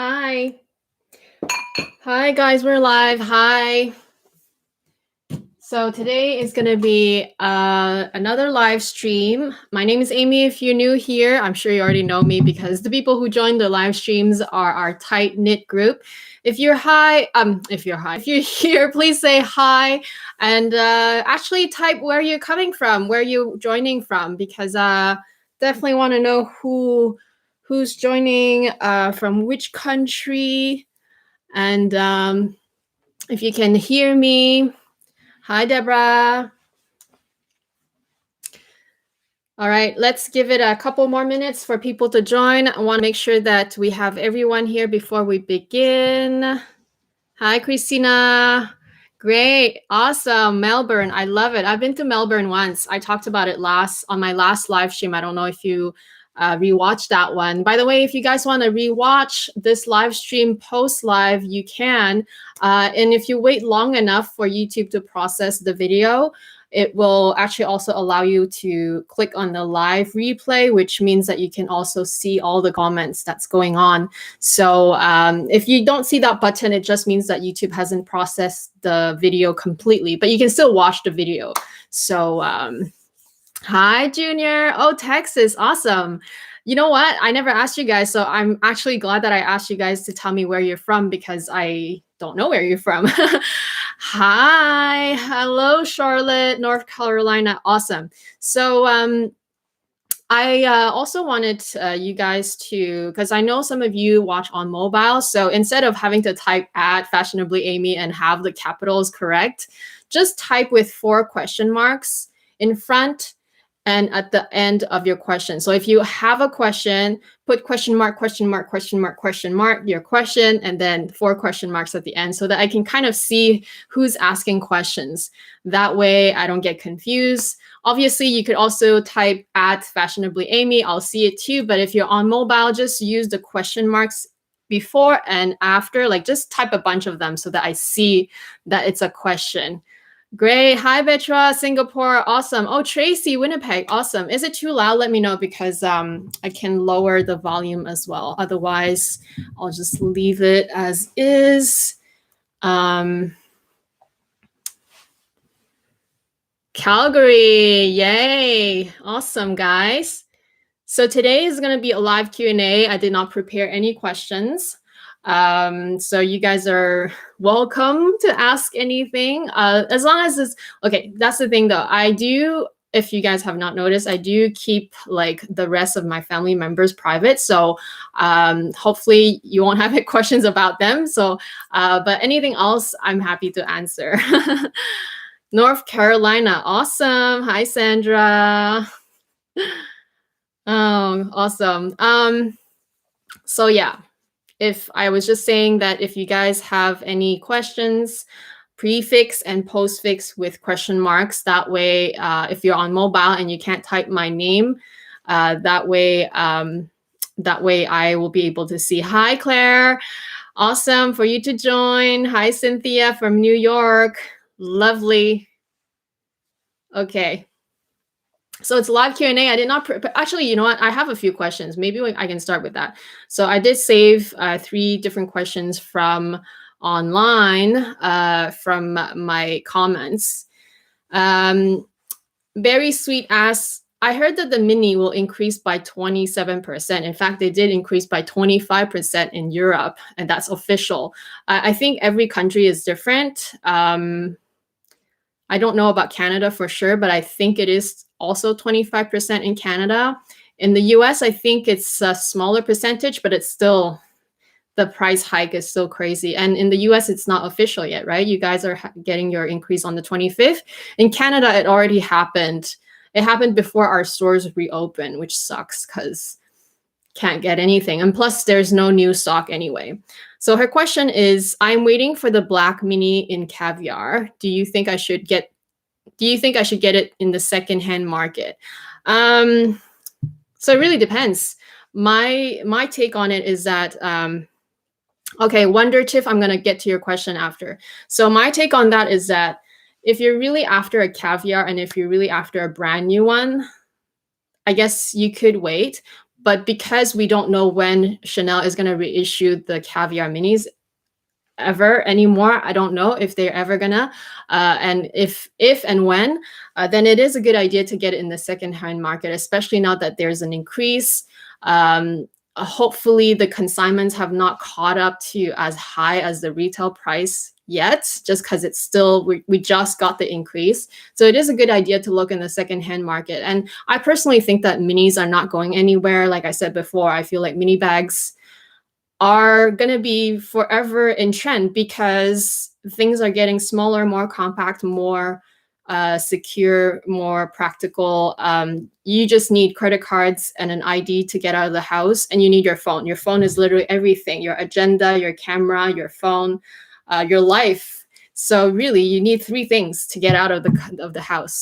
Hi. Hi, guys. We're live. Hi. So today is going to be another live stream. My name is Amy. If you're new here, I'm sure you already know me because the people who join the live streams are our tight-knit group. If you're here, please say hi and actually type where you're coming from, where you're joining from, because definitely want to know who's joining from which country. And if you can hear me, hi, Deborah. All right, let's give it a couple more minutes for people to join. I want to make sure that we have everyone here before we begin. Hi, Christina. Great, awesome, Melbourne. I love it. I've been to Melbourne once. I talked about it on my last live stream. I don't know if you rewatched that one. By the way, if you guys want to rewatch this live stream post live, you can. And if you wait long enough for YouTube to process the video, it will actually also allow you to click on the live replay, which means that you can also see all the comments that's going on. So if you don't see that button, it just means that YouTube hasn't processed the video completely, but you can still watch the video. So hi, Junior. Oh, Texas. Awesome. You know what? I never asked you guys, so I'm actually glad that I asked you guys to tell me where you're from because I don't know where you're from. Hi. Hello, Charlotte, North Carolina. Awesome. So I also wanted you guys to, because I know some of you watch on mobile, so instead of having to type at FashionablyAMY and have the capitals correct, just type with 4 question marks in front and at the end of your question. So if you have a question, put question mark, question mark, question mark, question mark, your question, and then 4 question marks at the end so that I can kind of see who's asking questions. That way I don't get confused. Obviously, you could also type at FashionablyAMY. I'll see it too. But if you're on mobile, just use the question marks before and after. Like just type a bunch of them so that I see that it's a question. Great. Hi, Betra, Singapore. Awesome. Oh, Tracy, Winnipeg. Awesome. Is it too loud? Let me know because I can lower the volume as well. Otherwise, I'll just leave it as is. Calgary. Yay. Awesome, guys. So today is going to be a live Q&A. I did not prepare any questions. So you guys are welcome to ask anything as long as it's okay. That's the thing though. I do, if you guys have not noticed, I do keep like the rest of my family members private. So hopefully you won't have questions about them. So but anything else, I'm happy to answer. North Carolina. Awesome. Hi, Sandra. Oh, awesome. So yeah. If I was just saying that if you guys have any questions, prefix and postfix with question marks, that way, if you're on mobile and you can't type my name, that way I will be able to see. Hi, Claire. Awesome for you to join. Hi, Cynthia from New York. Lovely. Okay. So it's live Q&A. I did not, actually, you know what? I have a few questions. Maybe I can start with that. So I did save 3 different questions from online from my comments. Very Sweet asks, I heard that the mini will increase by 27%. In fact, they did increase by 25% in Europe, and that's official. I think every country is different. I don't know about Canada for sure, but I think it is also 25% in Canada. In the US, I think it's a smaller percentage, but it's still, the price hike is so crazy. And in the US, it's not official yet, right? You guys are getting your increase on the 25th. In Canada, it already happened. It happened before our stores reopened, which sucks because can't get anything. And plus, there's no new stock anyway. So her question is, I'm waiting for the black mini in caviar. Do you think I should get it in the secondhand market? So it really depends. My take on it is that, okay, Wonder Tiff, I'm going to get to your question after. So my take on that is that if you're really after a caviar and if you're really after a brand new one, I guess you could wait. But because we don't know when Chanel is going to reissue the Caviar Minis ever anymore, I don't know if they're ever gonna, and if and when, then it is a good idea to get it in the secondhand market, especially now that there's an increase. Hopefully the consignments have not caught up to as high as the retail price yet, just because it's still, we just got the increase. So it is a good idea to look in the secondhand market. And I personally think that minis are not going anywhere. Like I said before, I feel like mini bags are going to be forever in trend because things are getting smaller, more compact, more secure, more practical. You just need credit cards and an ID to get out of the house, and you need your phone. Your phone is literally everything: your agenda, your camera, your phone, your life. So really, you need 3 things to get out of the house.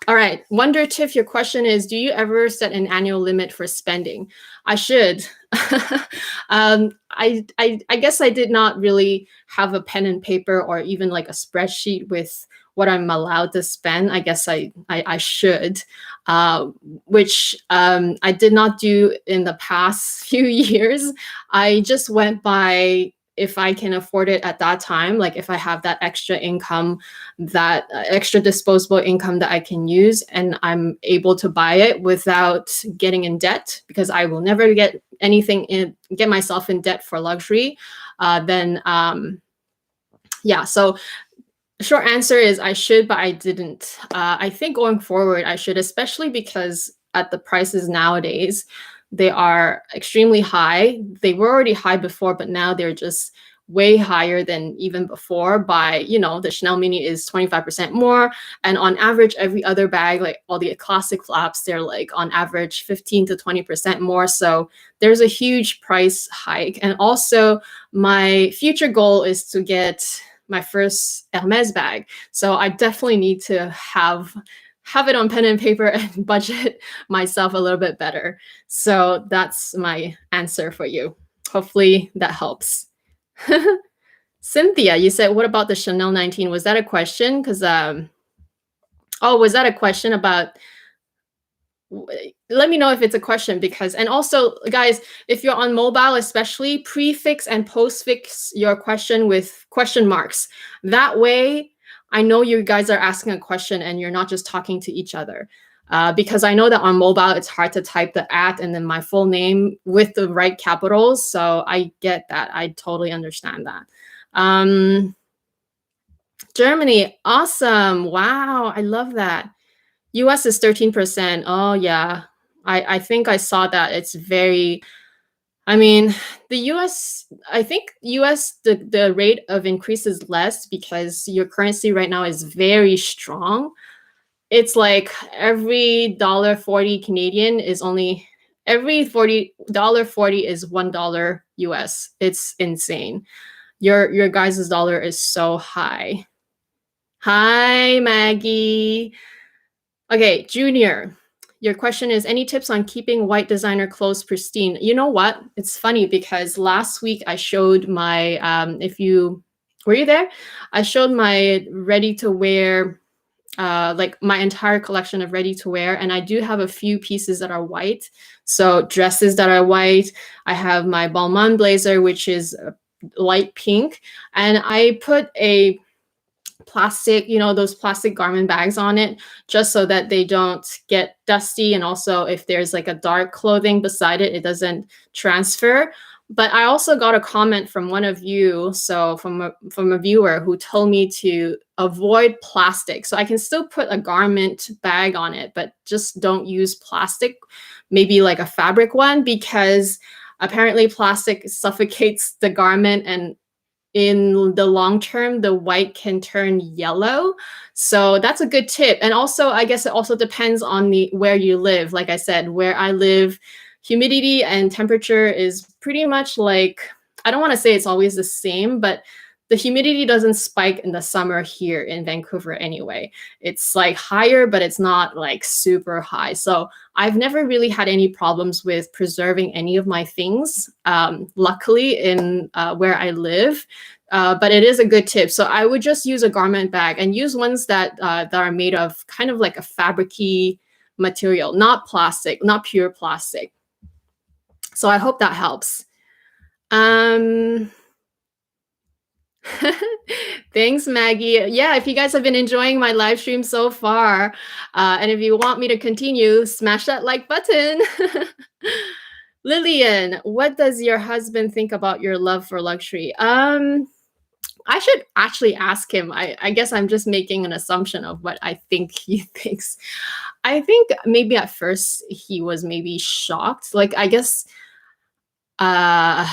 All right, Wonder Tiff, your question is, do you ever set an annual limit for spending? I should. I guess I did not really have a pen and paper or even like a spreadsheet with what I'm allowed to spend. I guess I should, which I did not do in the past few years. I just went by if I can afford it at that time, like if I have that extra income, that extra disposable income that I can use, and I'm able to buy it without getting in debt, because I will never get myself in debt for luxury, then yeah. So short answer is I should, but I didn't. I think going forward I should, especially because at the prices nowadays, they are extremely high. They were already high before, but now they're just way higher than even before by, the Chanel Mini is 25% more. And on average, every other bag, like all the classic flaps, they're like on average 15 to 20% more. So there's a huge price hike. And also my future goal is to get my first Hermes bag. So I definitely need to have it on pen and paper and budget myself a little bit better. So that's my answer for you. Hopefully that helps. Cynthia, you said, what about the Chanel 19? Was that a question? Because, was that a question about, let me know if it's a question, because, and also guys, if you're on mobile, especially prefix and postfix your question with question marks. That way, I know you guys are asking a question and you're not just talking to each other. Because I know that on mobile, it's hard to type the @ and then my full name with the right capitals. So I get that. I totally understand that. Germany, awesome. Wow, I love that. US is 13%. Oh, yeah. I think I saw that. It's very, the US, I think US, the rate of increase is less because your currency right now is very strong. It's like every $1.40 Canadian is only, every $40 is $1 US. It's insane. Your guys' dollar is so high. Hi, Maggie. Okay, Junior, your question is, any tips on keeping white designer clothes pristine? You know what? It's funny because last week I showed my, were you there? I showed my ready-to-wear, like my entire collection of ready-to-wear, and I do have a few pieces that are white. So dresses that are white. I have my Balmain blazer, which is light pink, and I put a plastic, those plastic garment bags on it, just so that they don't get dusty. And also if there's like a dark clothing beside it, it doesn't transfer. But I also got a comment from one of you, so from a viewer, who told me to avoid plastic. So I can still put a garment bag on it, but just don't use plastic, maybe like a fabric one, because apparently plastic suffocates the garment, and in the long term, the white can turn yellow. So that's a good tip. And also, I guess it also depends on where you live. Like I said, where I live, humidity and temperature is pretty much like, I don't want to say it's always the same, but the humidity doesn't spike in the summer here in Vancouver anyway. It's like higher, but it's not like super high. So I've never really had any problems with preserving any of my things, luckily, in where I live. But it is a good tip. So I would just use a garment bag and use ones that are made of kind of like a fabricy material, not plastic, not pure plastic. So I hope that helps. Thanks, Maggie. Yeah, if you guys have been enjoying my live stream so far, and if you want me to continue, smash that like button. Lillian, what does your husband think about your love for luxury? I should actually ask him. I guess I'm just making an assumption of what I think he thinks. I think maybe at first he was maybe shocked. Like, I guess uh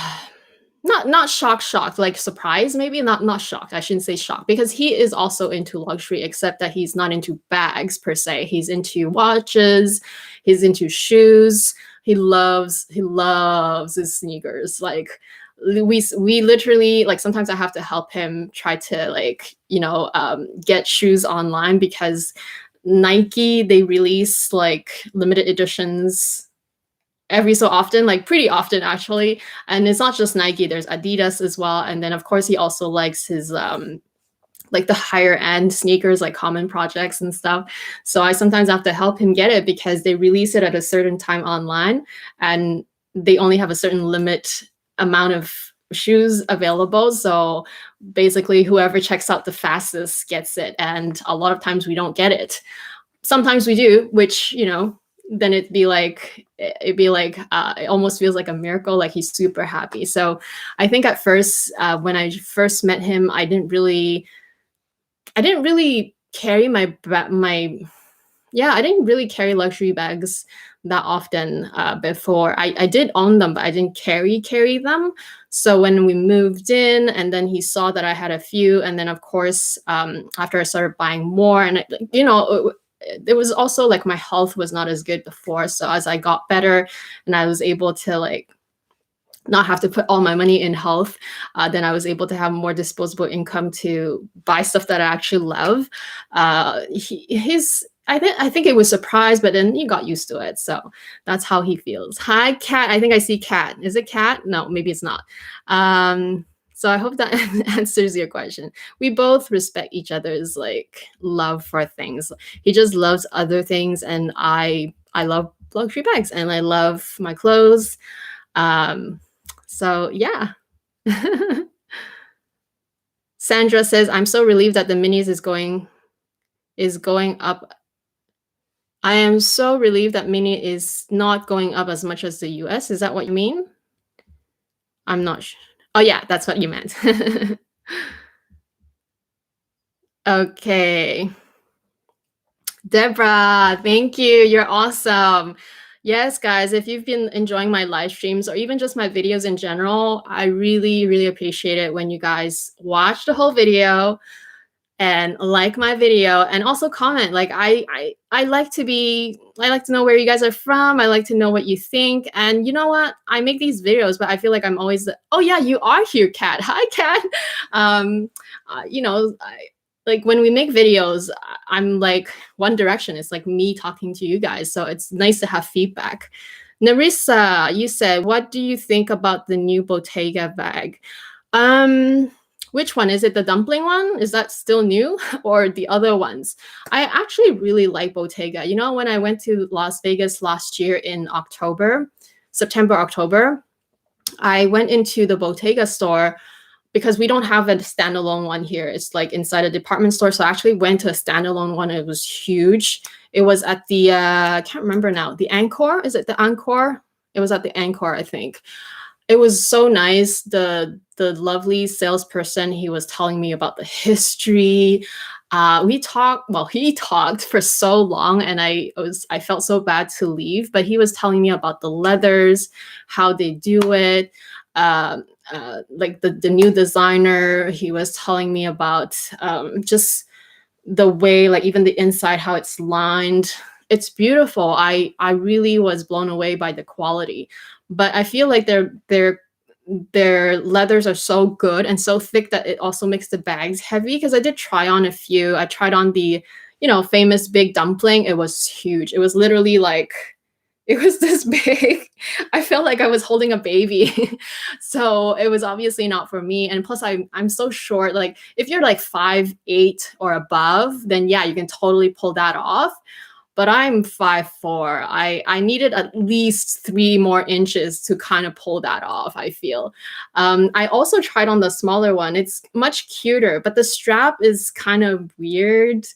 not shocked, like surprised, maybe not shocked. I shouldn't say shocked, because he is also into luxury, except that he's not into bags per se. He's into watches, he's into shoes. He loves his sneakers. Like, we literally, like, sometimes I have to help him try to, like, get shoes online, because Nike, they release like limited editions every so often, like pretty often actually. And it's not just Nike, there's Adidas as well. And then of course he also likes his like the higher end sneakers, like Common Projects and stuff. So I sometimes have to help him get it, because they release it at a certain time online, and they only have a certain limit amount of shoes available. So basically whoever checks out the fastest gets it. And a lot of times we don't get it. Sometimes we do, which, then it'd be like it almost feels like a miracle. Like, he's super happy. So I think at first, when I first met him, I didn't really carry I didn't really carry luxury bags that often before. I did own them, but I didn't carry them. So when we moved in, and then he saw that I had a few, and then of course after I started buying more, and it was also like my health was not as good before. So as I got better and I was able to like not have to put all my money in health, then I was able to have more disposable income to buy stuff that I actually love. I think it was surprised, but then he got used to it. So that's how he feels. Hi, Kat. I think I see Kat. Is it Kat? No, maybe it's not. So I hope that answers your question. We both respect each other's like love for things. He just loves other things, and I love luxury bags, and I love my clothes. So yeah. Sandra says, I'm so relieved that the minis is going up. I am so relieved that mini is not going up as much as the US. Is that what you mean? I'm not sure. Oh yeah, that's what you meant. Okay. Deborah, thank you. You're awesome. Yes, guys, if you've been enjoying my live streams or even just my videos in general, I really, really appreciate it when you guys watch the whole video and like my video, and also comment. Like, I like to know where you guys are from. I like to know what you think. And you know what? I make these videos, but I feel like I'm always oh yeah, you are here, Kat. Hi, Kat. Like when we make videos, I'm like one direction. It's like me talking to you guys. So it's nice to have feedback. Narissa, you said, what do you think about the new Bottega bag? Which one? Is it the dumpling one? Is that still new? Or the other ones? I actually really like Bottega. When I went to Las Vegas last year in September, October, I went into the Bottega store because we don't have a standalone one here. It's like inside a department store. So I actually went to a standalone one. It was huge. It was at the, I can't remember now, the Encore. Is it the Encore? It was at the Encore, I think. It was so nice. The lovely salesperson, he was telling me about the history. He talked for so long, and I felt so bad to leave, but he was telling me about the leathers, how they do it. Like the new designer, he was telling me about just the way, like even the inside, how it's lined. It's beautiful. I really was blown away by the quality. But I feel like their leathers are so good and so thick that it also makes the bags heavy. Because I did try on a few. I tried on the, famous big dumpling. It was huge. It was literally like, it was this big. I felt like I was holding a baby. So it was obviously not for me. And plus I'm so short. Like if you're like 5'8" or above, then yeah, you can totally pull that off. but I'm 5'4". I needed at least 3 more inches to kind of pull that off, I feel. I also tried on the smaller one. It's much cuter, but the strap is kind of weird.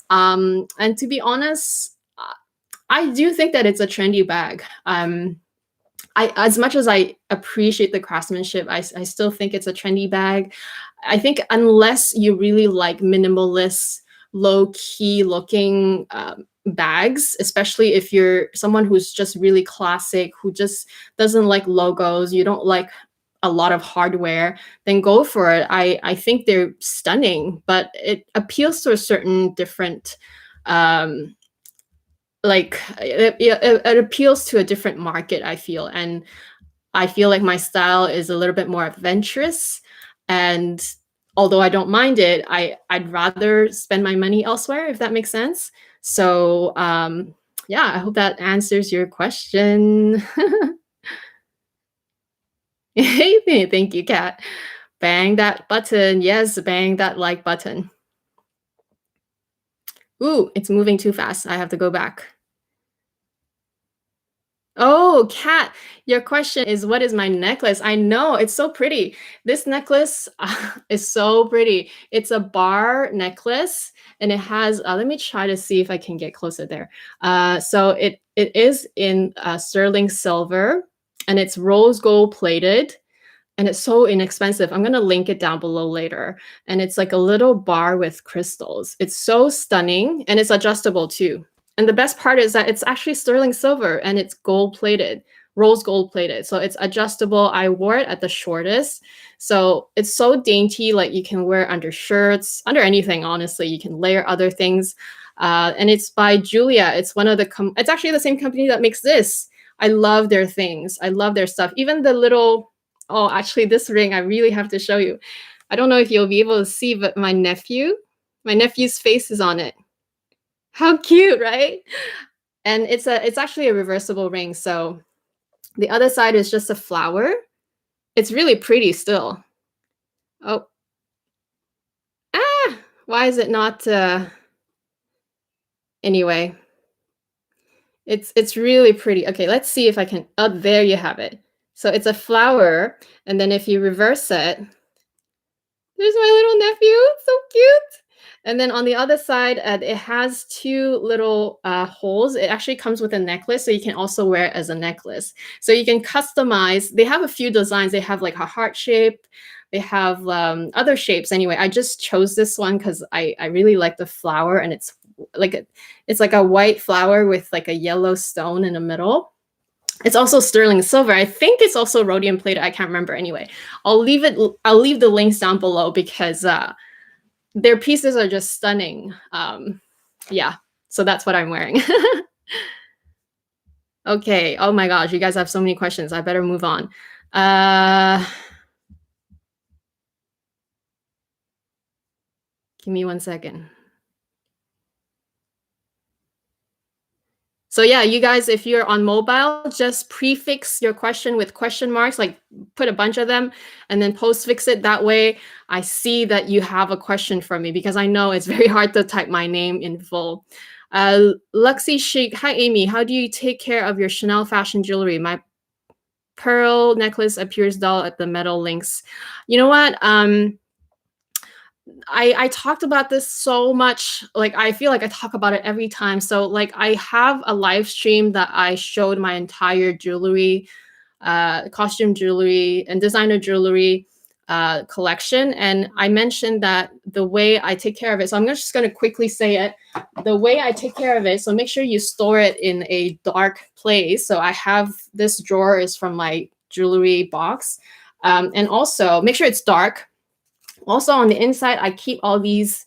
And to be honest, I do think that it's a trendy bag. As much as I appreciate the craftsmanship, I still think it's a trendy bag. I think unless you really like minimalist, low-key looking bags, especially if you're someone who's just really classic, who just doesn't like logos, you don't like a lot of hardware, then go for it. I think they're stunning, but it appeals to a certain different it appeals to a different market, I feel. And I feel like my style is a little bit more adventurous. And although I don't mind it, I'd rather spend my money elsewhere, if that makes sense. So yeah, I hope that answers your question. Thank you, Kat. Bang that button. Yes, bang that like button. Ooh, it's moving too fast. I have to go back. Oh, Kat, your question is, what is my necklace? I know, it's so pretty. This necklace is so pretty. It's a bar necklace, and it has, let me try to see if I can get closer there. So it is in sterling silver, and it's rose gold plated, and it's so inexpensive. I'm gonna link it down below later. And it's like a little bar with crystals. It's so stunning, and it's adjustable too. And the best part is that it's actually sterling silver, and it's gold plated, rose gold plated. So it's adjustable. I wore it at the shortest. So it's so dainty, like you can wear under shirts, under anything, honestly. You can layer other things. And it's by Julia. It's one of the, it's actually the same company that makes this. I love their things. I love their stuff. Even the little, oh, actually this ring, I really have to show you. I don't know if you'll be able to see, but my nephew's face is on it. How cute, right? And it's actually a reversible ring. So the other side is just a flower. It's really pretty still. Oh. Ah, why is it not anyway. It's really pretty. Okay, let's see if I can. Oh, there you have it. So it's a flower, and then if you reverse it, there's my little nephew. So cute. And then on the other side, it has 2 little holes. It actually comes with a necklace, so you can also wear it as a necklace. So you can customize. They have a few designs. They have like a heart shape. They have other shapes. Anyway, I just chose this one because I really like the flower, and it's like a white flower with like a yellow stone in the middle. It's also sterling silver. I think it's also rhodium plated. I can't remember. Anyway, I'll leave the links down below because their pieces are just stunning. Yeah, so that's what I'm wearing. Okay. Oh my gosh, you guys have so many questions. I better move on. Give me 1 second. So yeah, you guys, if you're on mobile, just prefix your question with question marks, like put a bunch of them and then postfix it. That way I see that you have a question from me, because I know it's very hard to type my name in full. Luxy Chic, hi Amy, how do you take care of your Chanel fashion jewelry? My pearl necklace appears dull at the metal links. You know what? I talked about this so much. Like, I feel like I talk about it every time. So like I have a live stream that I showed my entire jewelry, costume jewelry and designer jewelry collection. And I mentioned that the way I take care of it. So I'm just going to quickly say it. The way I take care of it. So make sure you store it in a dark place. So I have this drawer is from my jewelry box. And also make sure it's dark. Also on the inside, I keep all these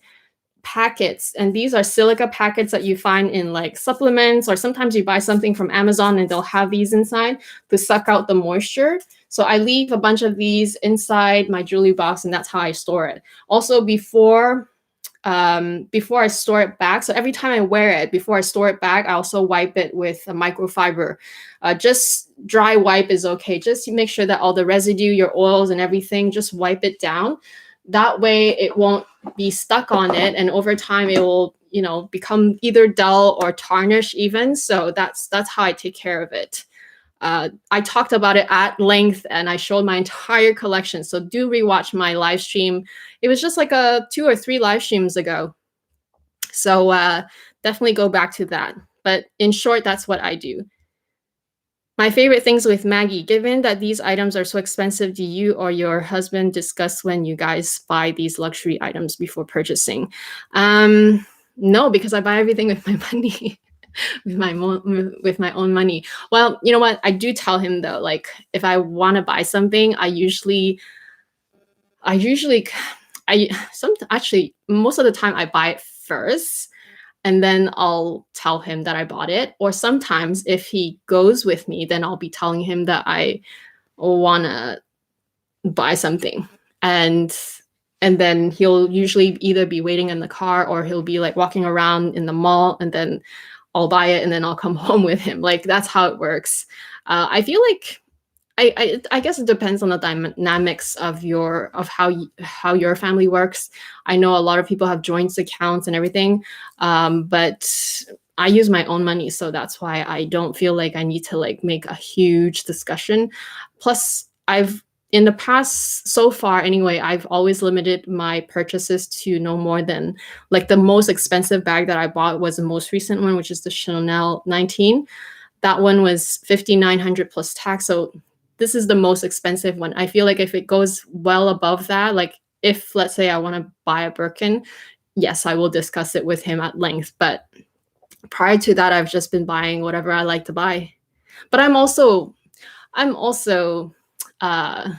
packets, and these are silica packets that you find in like supplements, or sometimes you buy something from Amazon and they'll have these inside to suck out the moisture. So I leave a bunch of these inside my jewelry box, and that's how I store it. Also before I store it back, so every time I wear it, before I store it back, I also wipe it with a microfiber. Just dry wipe is okay. Just make sure that all the residue, your oils and everything, just wipe it down. That way it won't be stuck on it, and over time it will you know, become either dull or tarnish even. So that's how I take care of it. I talked about it at length and I showed my entire collection. So do rewatch my live stream. It was just like 2 or 3 live streams ago. So definitely go back to that. But in short, that's what I do. My favorite things with Maggie, given that these items are so expensive, do you or your husband discuss when you guys buy these luxury items before purchasing? No, because I buy everything with my money. With my own money. Well, you know what? I do tell him though, like if I want to buy something, actually most of the time I buy it first and then I'll tell him that I bought it. Or sometimes if he goes with me, then I'll be telling him that I want to buy something. And then he'll usually either be waiting in the car or he'll be like walking around in the mall, and then I'll buy it and then I'll come home with him. Like that's how it works. I feel like I guess it depends on the dynamics of how your family works. I know a lot of people have joint accounts and everything, but I use my own money, so that's why I don't feel like I need to like make a huge discussion. Plus, in the past, so far anyway, I've always limited my purchases to no more than, like, the most expensive bag that I bought was the most recent one, which is the Chanel 19. That one was 5,900 plus tax. So this is the most expensive one. I feel like if it goes well above that, like if let's say I want to buy a Birkin, yes, I will discuss it with him at length. But prior to that, I've just been buying whatever I like to buy. But I'm also not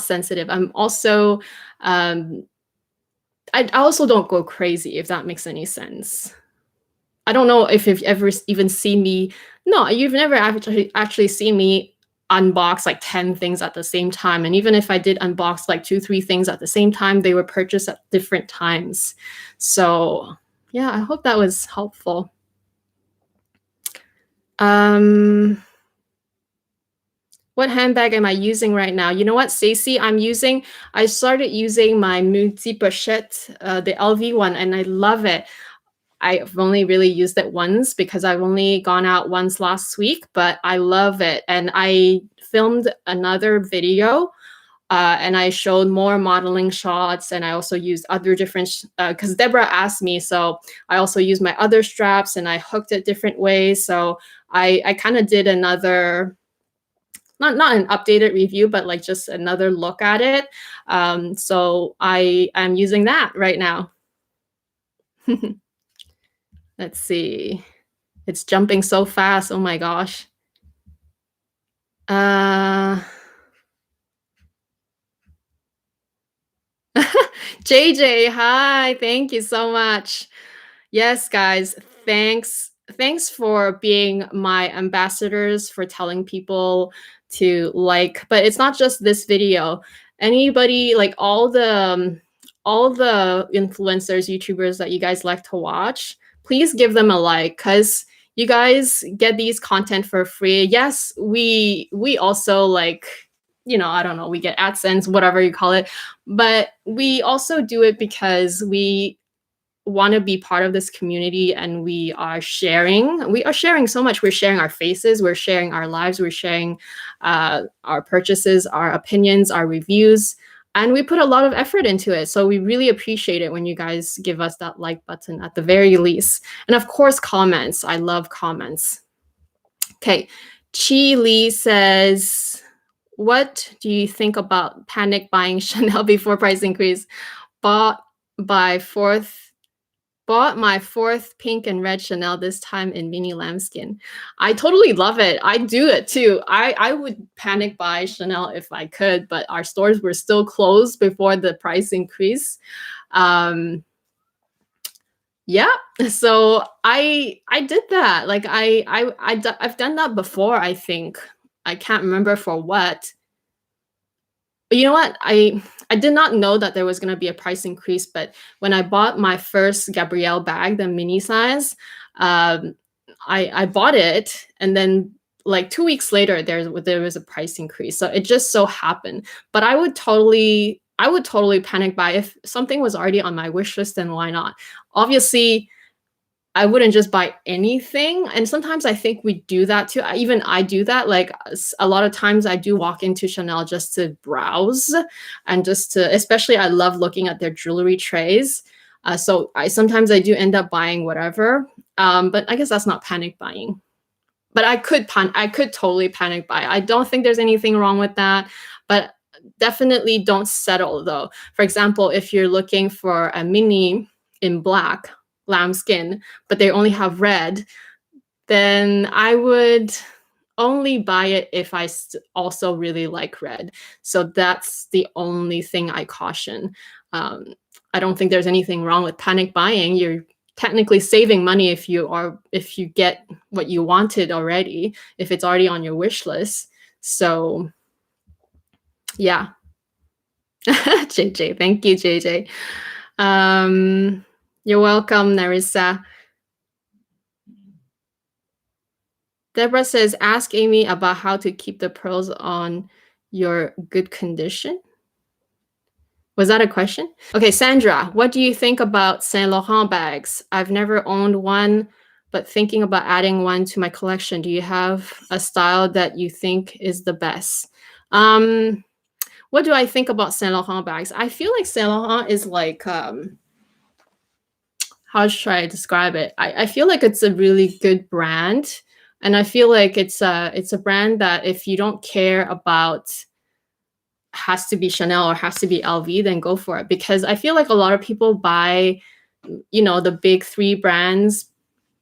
sensitive. I'm also I also don't go crazy, if that makes any sense. I don't know if you've ever even seen me. No, you've never actually seen me unbox like 10 things at the same time. And even if I did unbox like 2, 3 things at the same time, they were purchased at different times. So yeah, I hope that was helpful. What handbag am I using right now? You know what, Stacey? I started using my multi pochette, the LV one, and I love it. I've only really used it once because I've only gone out once last week, but I love it. And I filmed another video and I showed more modeling shots, and I also used other different, because Deborah asked me, so I also used my other straps and I hooked it different ways. So I kind of did another, not an updated review, but like just another look at it. So I am using that right now. Let's see. It's jumping so fast. Oh my gosh. JJ, hi. Thank you so much. Yes, guys. Thanks for being my ambassadors, for telling people to like, but it's not just this video. Anybody, like all the influencers, YouTubers that you guys like to watch, please give them a like, because you guys get these content for free. Yes, we also, like, you know, I don't know, we get AdSense, whatever you call it, but we also do it because we want to be part of this community, and we are sharing so much. We're sharing our faces, we're sharing our lives, we're sharing our purchases, our opinions, our reviews, and we put a lot of effort into it. So we really appreciate it when you guys give us that like button at the very least. And of course, comments. I love comments. Okay, Chi Lee says, what do you think about panic buying Chanel before price increase? Bought my fourth pink and red Chanel, this time in mini lambskin. I totally love it. I do it too. I would panic buy Chanel if I could, but our stores were still closed before the price increase. Yeah, so I did that. Like I've done that before, I think. I can't remember for what. But you know what? I did not know that there was going to be a price increase, but when I bought my first Gabrielle bag, the mini size, I bought it, and then like 2 weeks later, there was a price increase. So it just so happened. But I would totally I would totally panic buy. If something was already on my wish list, then why not? Obviously, I wouldn't just buy anything, and sometimes I think we do that too. Even I do that. Like a lot of times, I do walk into Chanel just to browse, and just to. Especially, I love looking at their jewelry trays. So I do end up buying whatever. But I guess that's not panic buying. But I could totally panic buy. I don't think there's anything wrong with that, but definitely don't settle though. For example, if you're looking for a mini in black, lambskin, but they only have red, then I would only buy it if I also really like red. So that's the only thing I caution. I don't think there's anything wrong with panic buying. You're technically saving money if you get what you wanted already, if it's already on your wish list. So yeah. JJ, thank you, JJ. You're welcome, Narissa. Deborah says, ask Amy about how to keep the pearls on your good condition. Was that a question? Okay, Sandra, what do you think about Saint Laurent bags? I've never owned one, but thinking about adding one to my collection. Do you have a style that you think is the best? What do I think about Saint Laurent bags? I feel like Saint Laurent is like, how should I describe it? I feel like it's a really good brand. And I feel like it's a brand that if you don't care about has to be Chanel or has to be LV, then go for it. Because I feel like a lot of people buy, the big three brands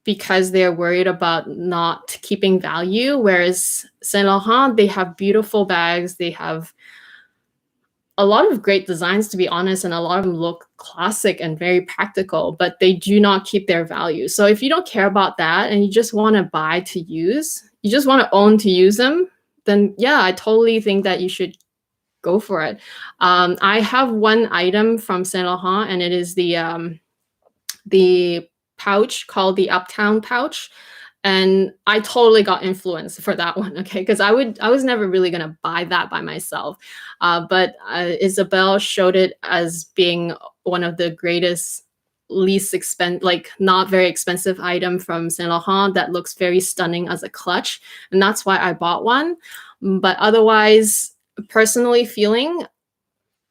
because they're worried about not keeping value. Whereas Saint Laurent, they have beautiful bags. They have a lot of great designs, to be honest, and a lot of them look classic and very practical, but they do not keep their value. So if you don't care about that and you just want to buy to use, you just want to own to use them, then yeah, I totally think that you should go for it. I have one item from Saint Laurent, and it is the pouch called the Uptown pouch. And I totally got influenced for that one, okay? Because I was never really gonna buy that by myself. But Isabel showed it as being one of the greatest, least expensive, like not very expensive item from Saint Laurent that looks very stunning as a clutch. And that's why I bought one. But otherwise, personally feeling,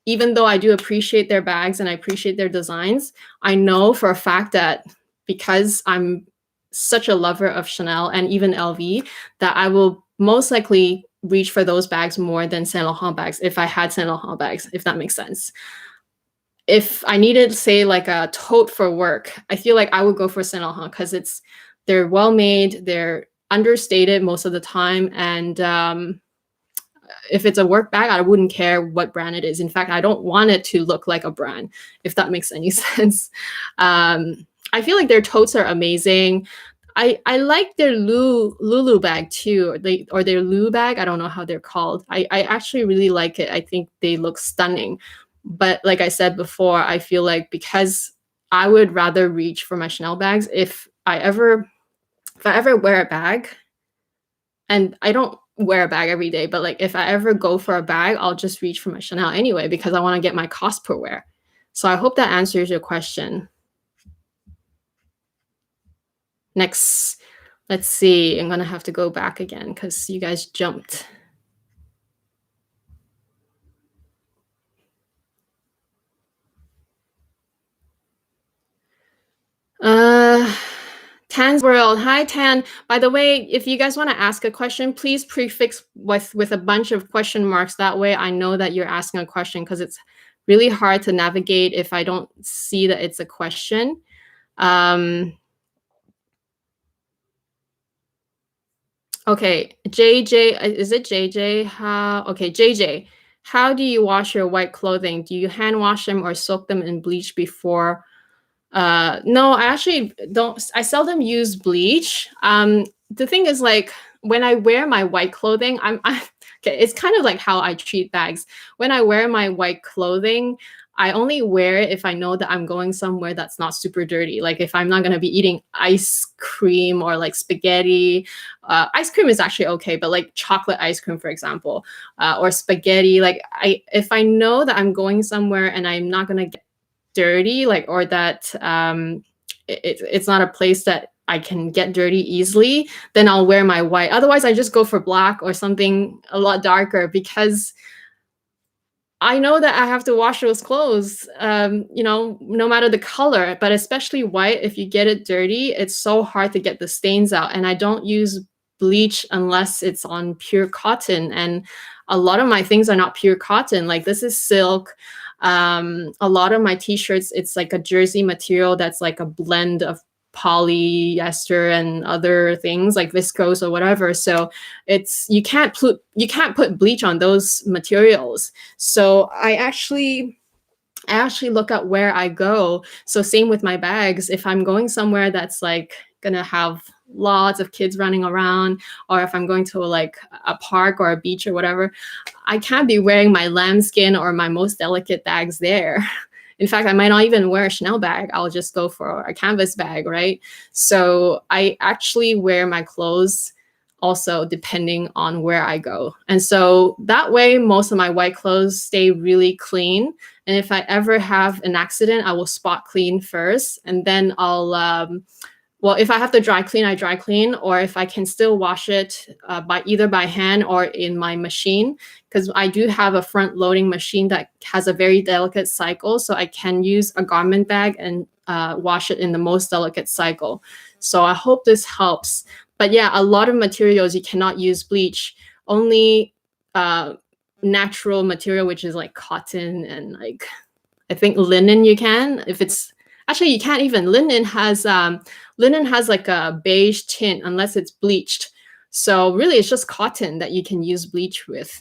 even though I do appreciate their bags and I appreciate their designs, I know for a fact that because I'm such a lover of Chanel and even LV, that I will most likely reach for those bags more than Saint Laurent bags if I had Saint Laurent bags, if that makes sense. If I needed, say, like a tote for work, I feel like I would go for Saint Laurent because they're well made, they're understated most of the time, and if it's a work bag, I wouldn't care what brand it is. In fact, I don't want it to look like a brand, if that makes any sense. I feel like their totes are amazing. I like their Lulu bag too, or their Lou bag. I don't know how they're called. I actually really like it. I think they look stunning. But like I said before, I feel like because I would rather reach for my Chanel bags if I ever wear a bag, and I don't wear a bag every day, but like if I ever go for a bag, I'll just reach for my Chanel anyway because I want to get my cost per wear. So I hope that answers your question. Next, let's see. I'm gonna have to go back again because you guys jumped. Tan's World. Hi, Tan. By the way, if you guys want to ask a question, please prefix with a bunch of question marks. That way I know that you're asking a question because it's really hard to navigate if I don't see that it's a question. Okay, JJ, is it JJ? Okay, JJ, how do you wash your white clothing? Do you hand wash them or soak them in bleach before? No, I actually don't. I seldom use bleach. The thing is, like, when I wear my white clothing, okay, it's kind of like how I treat bags. When I wear my white clothing, I only wear it if I know that I'm going somewhere that's not super dirty. Like if I'm not gonna be eating ice cream or like spaghetti. Ice cream is actually okay, but like chocolate ice cream, for example, or spaghetti. Like if I know that I'm going somewhere and I'm not gonna get dirty, like, or that it's not a place that I can get dirty easily, then I'll wear my white. Otherwise, I just go for black or something a lot darker, because I know that I have to wash those clothes, no matter the color, but especially white. If you get it dirty, it's so hard to get the stains out. And I don't use bleach unless it's on pure cotton. And a lot of my things are not pure cotton. Like this is silk. A lot of my t-shirts, it's like a jersey material that's like a blend of polyester and other things like viscose or whatever. So you can't put bleach on those materials. So I actually look at where I go. So same with my bags. If I'm going somewhere that's like gonna have lots of kids running around, or if I'm going to like a park or a beach or whatever, I can't be wearing my lambskin or my most delicate bags there. In fact, I might not even wear a Chanel bag. I'll just go for a canvas bag, right? So I actually wear my clothes also depending on where I go. And so that way, most of my white clothes stay really clean. And if I ever have an accident, I will spot clean first. And then well, if I have to dry clean, I dry clean. Or if I can still wash it either by hand or in my machine, because I do have a front loading machine that has a very delicate cycle. So I can use a garment bag and wash it in the most delicate cycle. So I hope this helps. But yeah, a lot of materials you cannot use bleach. Only natural material, which is like cotton and like I think linen you can. If it's actually you can't even. Linen has like a beige tint unless it's bleached. So really, it's just cotton that you can use bleach with.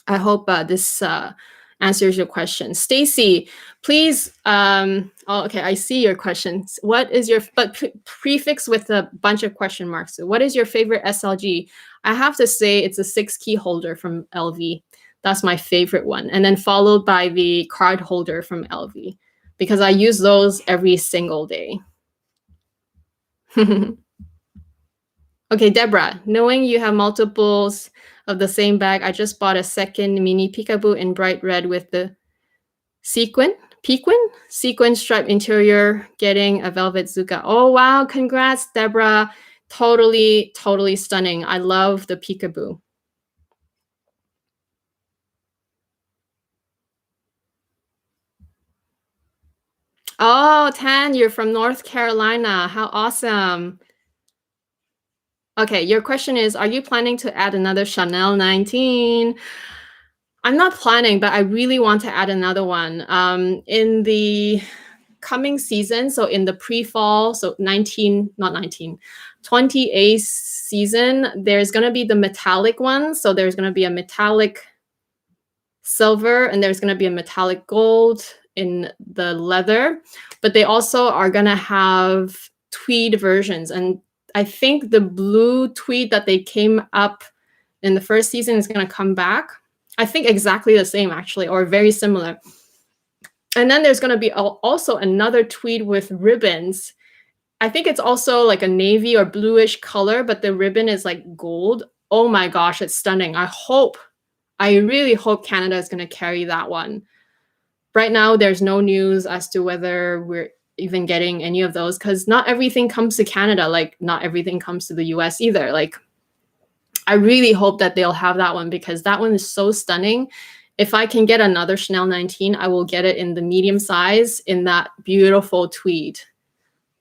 I hope this answers your question. Stacy, please. Oh, okay, I see your questions. What is your prefix with a bunch of question marks? So what is your favorite SLG? I have to say it's a 6-key holder from LV. That's my favorite one, and then followed by the card holder from LV, because I use those every single day. Okay, Deborah, knowing you have multiples of the same bag, I just bought a second mini peekaboo in bright red with the sequin stripe interior, getting a velvet zuka. Oh, wow. Congrats, Deborah. Totally, totally stunning. I love the peekaboo. Oh, Tan, you're from North Carolina. How awesome. Okay, your question is, are you planning to add another Chanel 19? I'm not planning, but I really want to add another one. In the coming season, so in the pre-fall, so 28 season, there's going to be the metallic one. So there's going to be a metallic silver and there's going to be a metallic gold in the leather, but they also are going to have tweed versions. And I think the blue tweed that they came up in the first season is going to come back. I think exactly the same, actually, or very similar. And then there's going to be also another tweed with ribbons. I think it's also like a navy or bluish color, but the ribbon is like gold. Oh my gosh, it's stunning. I really hope Canada is going to carry that one. Right now, there's no news as to whether we're even getting any of those, because not everything comes to Canada. Like not everything comes to the US either. Like I really hope that they'll have that one, because that one is so stunning. If I can get another Chanel 19, I will get it in the medium size in that beautiful tweed.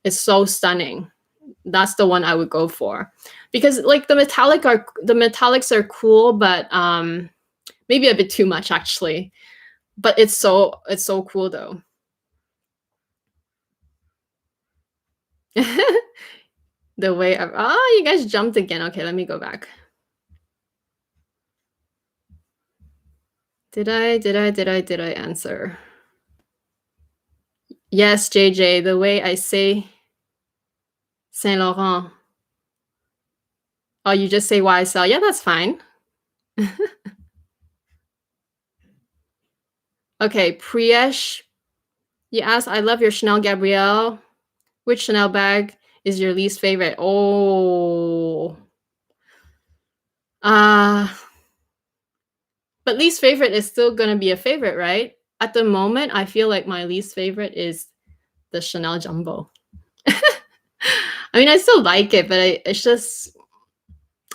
It's so stunning. That's the one I would go for, because like the metallics are cool, but maybe a bit too much actually. But it's so cool though. The way you guys jumped again. Okay, let me go back. Did I answer? Yes, JJ, the way I say Saint Laurent. Oh, you just say YSL. Yeah, that's fine. Okay, Priyesh, you asked, I love your Chanel Gabrielle. Which Chanel bag is your least favorite? Oh. Uh, but least favorite is still gonna be a favorite, right? At the moment, I feel like my least favorite is the Chanel Jumbo. I mean, I still like it, but it's just,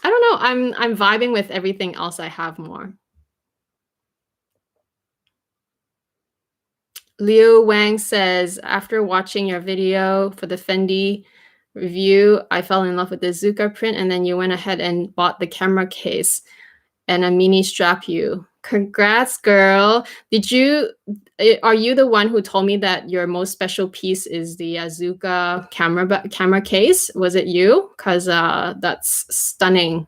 I don't know. I'm vibing with everything else I have more. Liu Wang says, after watching your video for the Fendi review, I fell in love with the Zuka print, and then you went ahead and bought the camera case and a mini strap you. Congrats, girl. Are you the one who told me that your most special piece is the Zuka camera case? Was it you? Because that's stunning.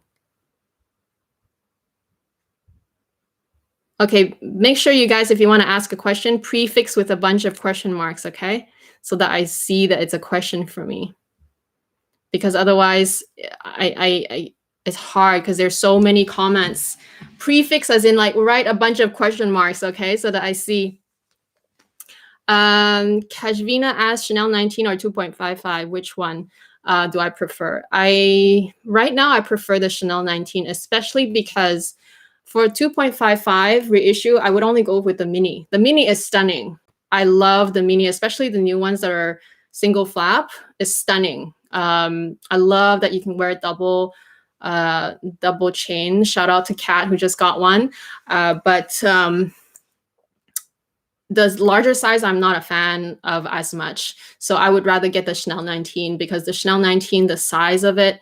Okay, make sure you guys, if you want to ask a question, prefix with a bunch of question marks, okay? So that I see that it's a question for me. Because otherwise, it's hard because there's so many comments. Prefix as in like write a bunch of question marks, okay? So that I see. Kashvina asked Chanel 19 or 2.55, which one do I prefer? Right now I prefer the Chanel 19, especially because for 2.55 reissue, I would only go with the mini. The mini is stunning. I love the mini, especially the new ones that are single flap. Is stunning. I love that you can wear double chain. Shout out to Kat who just got one. But the larger size I'm not a fan of as much. So I would rather get the Chanel 19 because the Chanel 19, the size of it,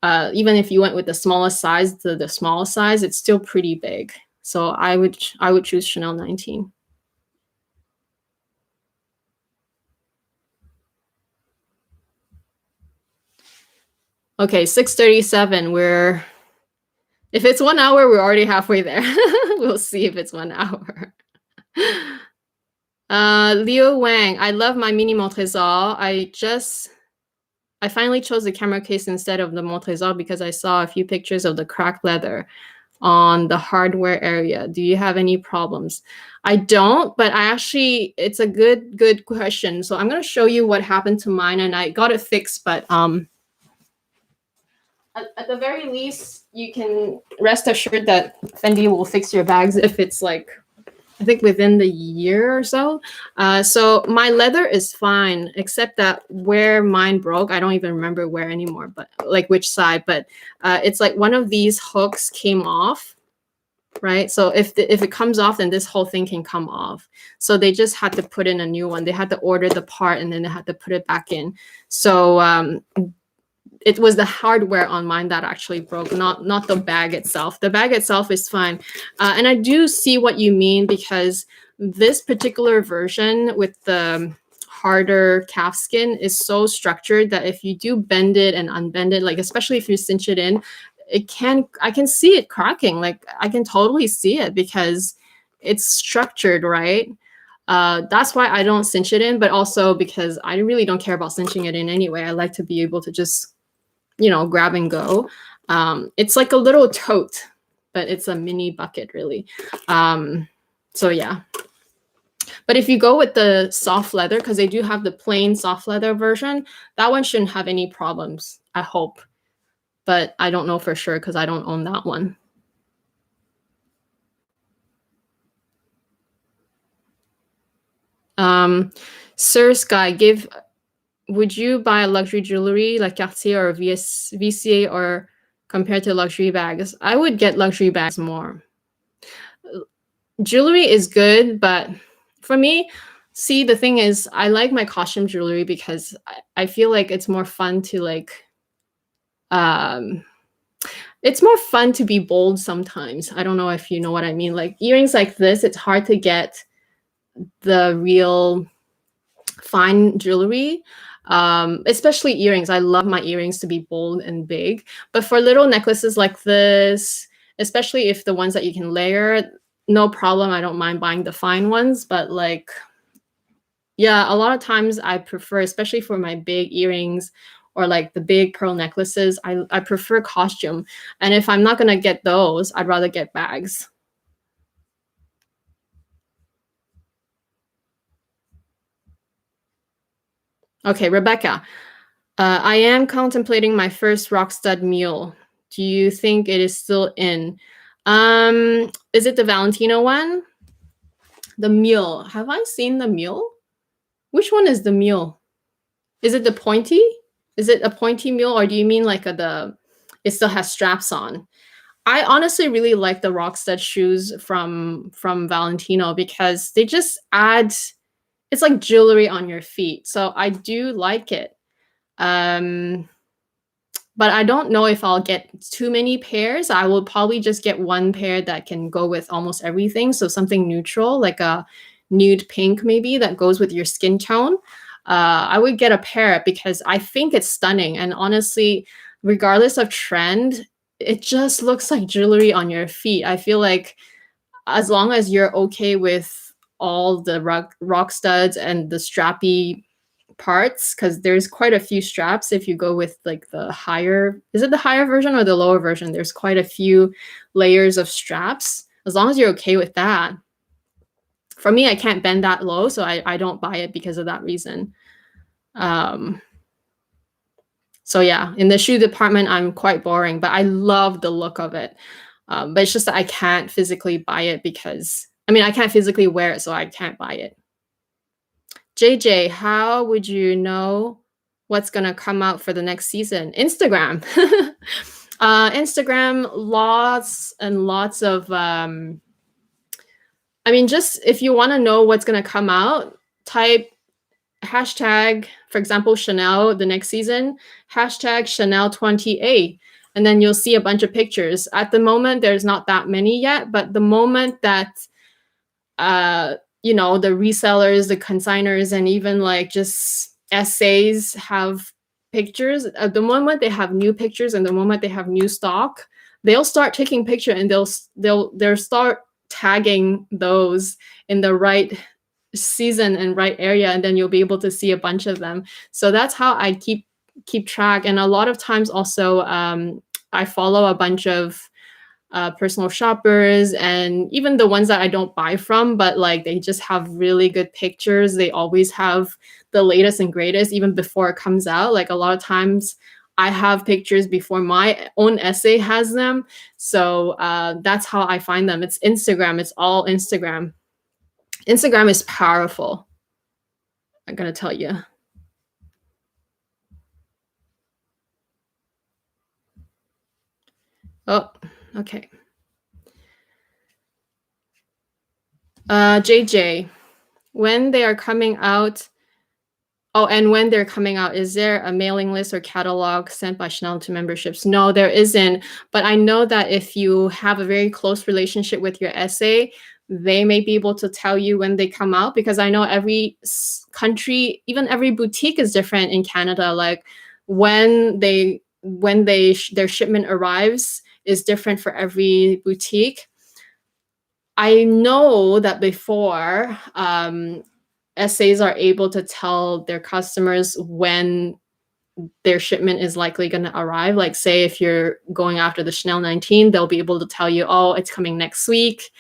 even if you went with the smallest size, the smallest size, it's still pretty big. So I would choose Chanel 19. Okay, 6:37. If it's 1 hour, we're already halfway there. We'll see if it's 1 hour. Leo Wang, I love my mini Montresor. I finally chose the camera case instead of the Montresor because I saw a few pictures of the cracked leather on the hardware area. Do you have any problems? I don't, but it's a good question. So I'm going to show you what happened to mine, and I got it fixed, but at the very least, you can rest assured that Fendi will fix your bags if it's like, I think within the year or so. So my leather is fine, except that where mine broke, I don't even remember where anymore, but like which side, but it's like one of these hooks came off, right? So if it comes off, then this whole thing can come off. So they just had to put in a new one. They had to order the part and then they had to put it back in. So it was the hardware on mine that actually broke, not the bag itself. The bag itself is fine. And I do see what you mean because this particular version with the harder calf skin is so structured that if you do bend it and unbend it, like especially if you cinch it in, I can see it cracking. Like I can totally see it because it's structured, right? That's why I don't cinch it in, but also because I really don't care about cinching it in anyway. I like to be able to just grab and go. It's like a little tote, but it's a mini bucket really. So yeah. But if you go with the soft leather, because they do have the plain soft leather version, that one shouldn't have any problems, I hope. But I don't know for sure because I don't own that one. Sir Sky, would you buy a luxury jewelry like Cartier or VCA or compared to luxury bags? I would get luxury bags more. Jewelry is good, but for me, see, the thing is, I like my costume jewelry because I feel like it's more fun to it's more fun to be bold sometimes. I don't know if you know what I mean. Like earrings like this, it's hard to get the real fine jewelry, especially earrings. I love my earrings to be bold and big, but for little necklaces like this, especially if the ones that you can layer, no problem. I don't mind buying the fine ones, but like, yeah, a lot of times I prefer, especially for my big earrings or like the big pearl necklaces, I prefer costume. And if I'm not gonna get those, I'd rather get bags. Okay, Rebecca. I am contemplating my first Rockstud mule. Do you think it is still in? Is it the Valentino one? The mule. Have I seen the mule? Which one is the mule? Is it the pointy? Is it a pointy mule, or do you mean like it still has straps on? I honestly really like the Rockstud shoes from Valentino because they just add, it's like jewelry on your feet. So I do like it. Um, but I don't know if I'll get too many pairs. I will probably just get one pair that can go with almost everything. So something neutral, like a nude pink maybe that goes with your skin tone. I would get a pair because I think it's stunning. And honestly, regardless of trend, it just looks like jewelry on your feet. I feel like as long as you're okay with all the rock studs and the strappy parts, because there's quite a few straps if you go with like the higher, is it the higher version or the lower version? There's quite a few layers of straps. As long as you're okay with that. For me, I can't bend that low, so I don't buy it because of that reason. So yeah, in the shoe department, I'm quite boring, but I love the look of it. But it's just that I can't physically buy it because, I mean, I can't physically wear it, so I can't buy it. JJ, how would you know what's gonna come out for the next season? Instagram. Instagram, lots and lots of, I mean, just if you wanna know what's gonna come out, type hashtag, for example, Chanel the next season, hashtag Chanel 20A, and then you'll see a bunch of pictures. At the moment, there's not that many yet, but the moment that you know, the resellers, the consigners, and even like just essays have pictures, at the moment they have new pictures and the moment they have new stock, they'll start taking picture and they'll start tagging those in the right season and right area, and then you'll be able to see a bunch of them. So that's how I keep track. And a lot of times also I follow a bunch of personal shoppers, and even the ones that I don't buy from, but like they just have really good pictures. They always have the latest and greatest even before it comes out. Like a lot of times I have pictures before my own essay has them. So that's how I find them. It's Instagram. It's all Instagram. Instagram is powerful. I'm gonna tell you. Oh, okay. JJ, when they are coming out, oh, and when they're coming out, is there a mailing list or catalog sent by Chanel to memberships? No, there isn't. But I know that if you have a very close relationship with your essay, they may be able to tell you when they come out, because I know every country, even every boutique is different in Canada. Like when their shipment arrives is different for every boutique. I know that before, essays are able to tell their customers when their shipment is likely going to arrive. Like say if you're going after the Chanel 19, they'll be able to tell you, oh, it's coming next week.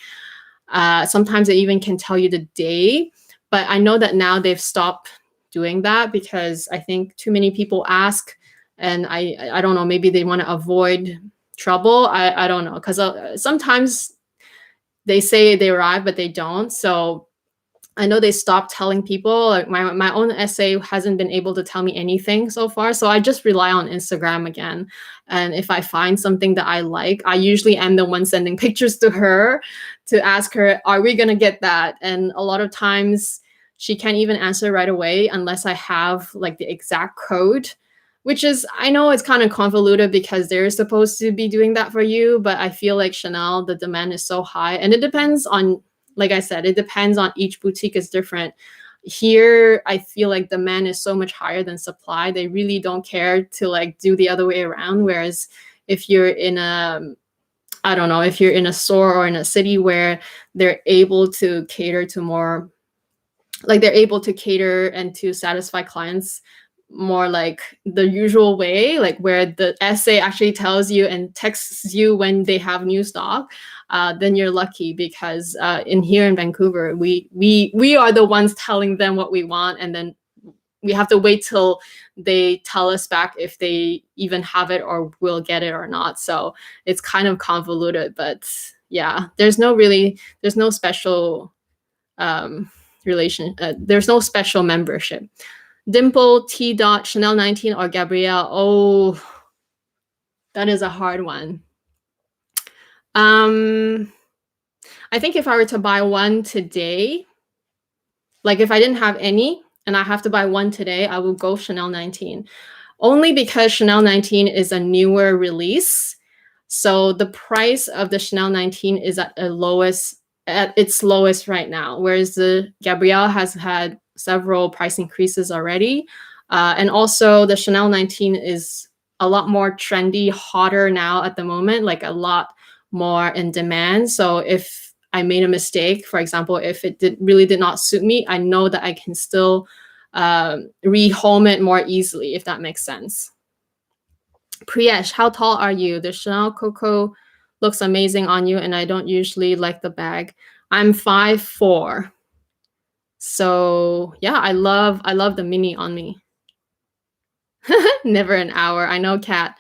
Sometimes they even can tell you the day. But I know that now they've stopped doing that because I think too many people ask, and I don't know, maybe they want to avoid trouble. I don't know, because sometimes they say they arrive, but they don't. So I know they stopped telling people. Like my own essay hasn't been able to tell me anything so far. So I just rely on Instagram again. And if I find something that I like, I usually am the one sending pictures to her to ask her, are we gonna get that? And a lot of times she can't even answer right away unless I have like the exact code, which is, I know it's kind of convoluted because they're supposed to be doing that for you, but I feel like Chanel, the demand is so high, and it depends on, like I said, it depends on each boutique is different. Here, I feel like demand is so much higher than supply. They really don't care to like do the other way around. Whereas if you're in a, I don't know, if you're in a store or in a city where they're able to cater to more, like they're able to cater and to satisfy clients more like the usual way, like where the essay actually tells you and texts you when they have new stock, then you're lucky, because in here in Vancouver, we are the ones telling them what we want, and then we have to wait till they tell us back if they even have it or will get it or not. So it's kind of convoluted, but yeah, there's no special there's no special membership. Dimple T. Chanel 19 or Gabrielle. Oh, that is a hard one. I think if I were to buy one today, like if I didn't have any and I have to buy one today, I will go Chanel 19. Only because Chanel 19 is a newer release. So the price of the Chanel 19 is at its lowest right now, whereas the Gabrielle has had several price increases already. And also the Chanel 19 is a lot more trendy, hotter now at the moment, like a lot more in demand. So if I made a mistake, for example, if it really did not suit me, I know that I can still rehome it more easily, if that makes sense. Priyesh, how tall are you? The Chanel Coco looks amazing on you, and I don't usually like the bag. I'm 5'4". So yeah, I love the mini on me. Never an hour. I know, Kat.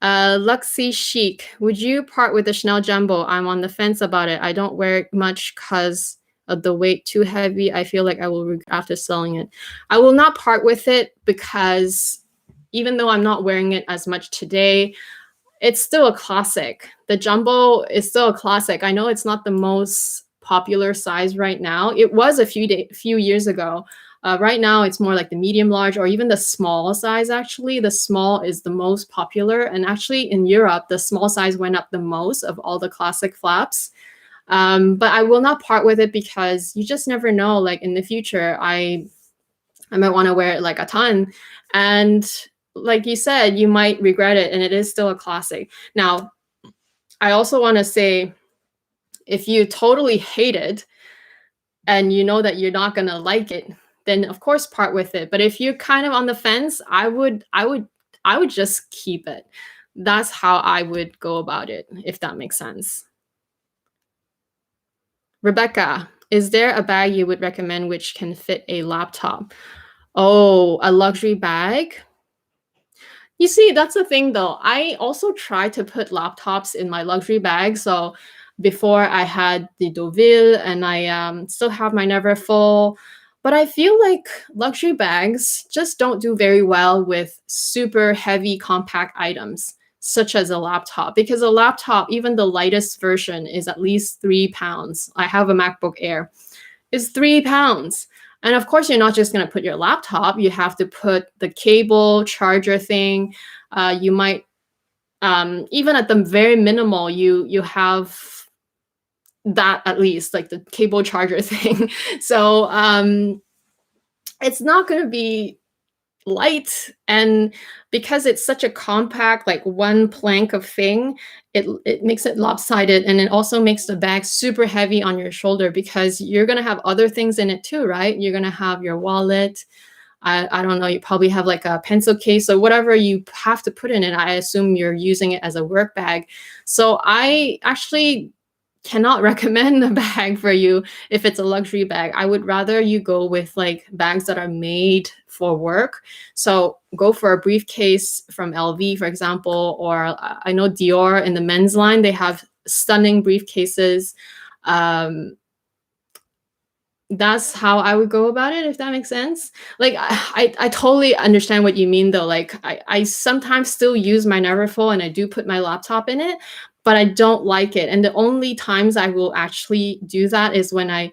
Luxy Chic, would you part with the Chanel Jumbo? I'm on the fence about it. I don't wear it much because of the weight, too heavy. I feel like I will regret after selling it. I will not part with it because even though I'm not wearing it as much today, it's still a classic. The Jumbo is still a classic. I know it's not the most popular size right now. It was a few years ago. Right now, it's more like the medium large or even the small size, actually. The small is the most popular. And actually, in Europe, the small size went up the most of all the classic flaps. But I will not part with it because you just never know. Like in the future, I might want to wear it like a ton. And like you said, you might regret it. And it is still a classic. Now, I also want to say, if you totally hate it and you know that you're not going to like it, then of course part with it. But if you're kind of on the fence, I would just keep it. That's how I would go about it, if that makes sense. Rebecca, is there a bag you would recommend which can fit a laptop? Oh, a luxury bag? You see, that's the thing though. I also try to put laptops in my luxury bag. So before I had the Deauville and I still have my Neverfull. But I feel like luxury bags just don't do very well with super heavy compact items, such as a laptop, because a laptop, even the lightest version, is at least 3 pounds. I have a MacBook Air. It's 3 pounds. And of course, you're not just going to put your laptop. You have to put the cable charger thing. You might, even at the very minimal, you have that at least, like the cable charger thing. So it's not going to be light, and because it's such a compact, like one plank of thing, it makes it lopsided, and it also makes the bag super heavy on your shoulder because you're going to have other things in it too, right? You're going to have your wallet. I don't know, you probably have like a pencil case or whatever you have to put in it. I assume you're using it as a work bag. So I actually cannot recommend a bag for you if it's a luxury bag. I would rather you go with like bags that are made for work. So go for a briefcase from LV, for example, or I know Dior in the men's line, they have stunning briefcases. That's how I would go about it, if that makes sense. Like I totally understand what you mean though. Like I sometimes still use my Neverfull and I do put my laptop in it, but I don't like it. And the only times I will actually do that is when I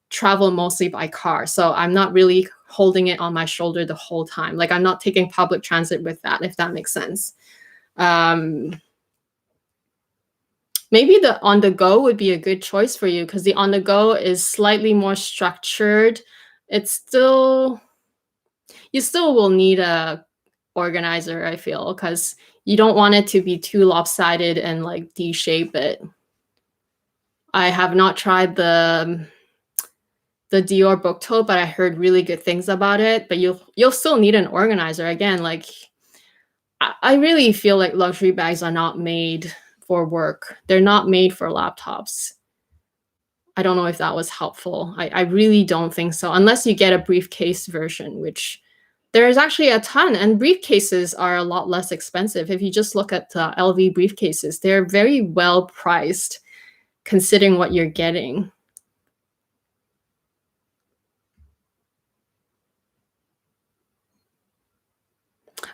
travel mostly by car. So I'm not really holding it on my shoulder the whole time. Like I'm not taking public transit with that, if that makes sense. Maybe the on the go would be a good choice for you because the on the go is slightly more structured. It's still, you still will need a organizer, I feel, because you don't want it to be too lopsided and like D-shape it. I have not tried the Dior book tote, but I heard really good things about it. But you'll still need an organizer. Again, like I really feel like luxury bags are not made for work. They're not made for laptops. I don't know if that was helpful. I really don't think so, unless you get a briefcase version, which There's actually a ton, and briefcases are a lot less expensive. If you just look at LV briefcases, they're very well priced considering what you're getting.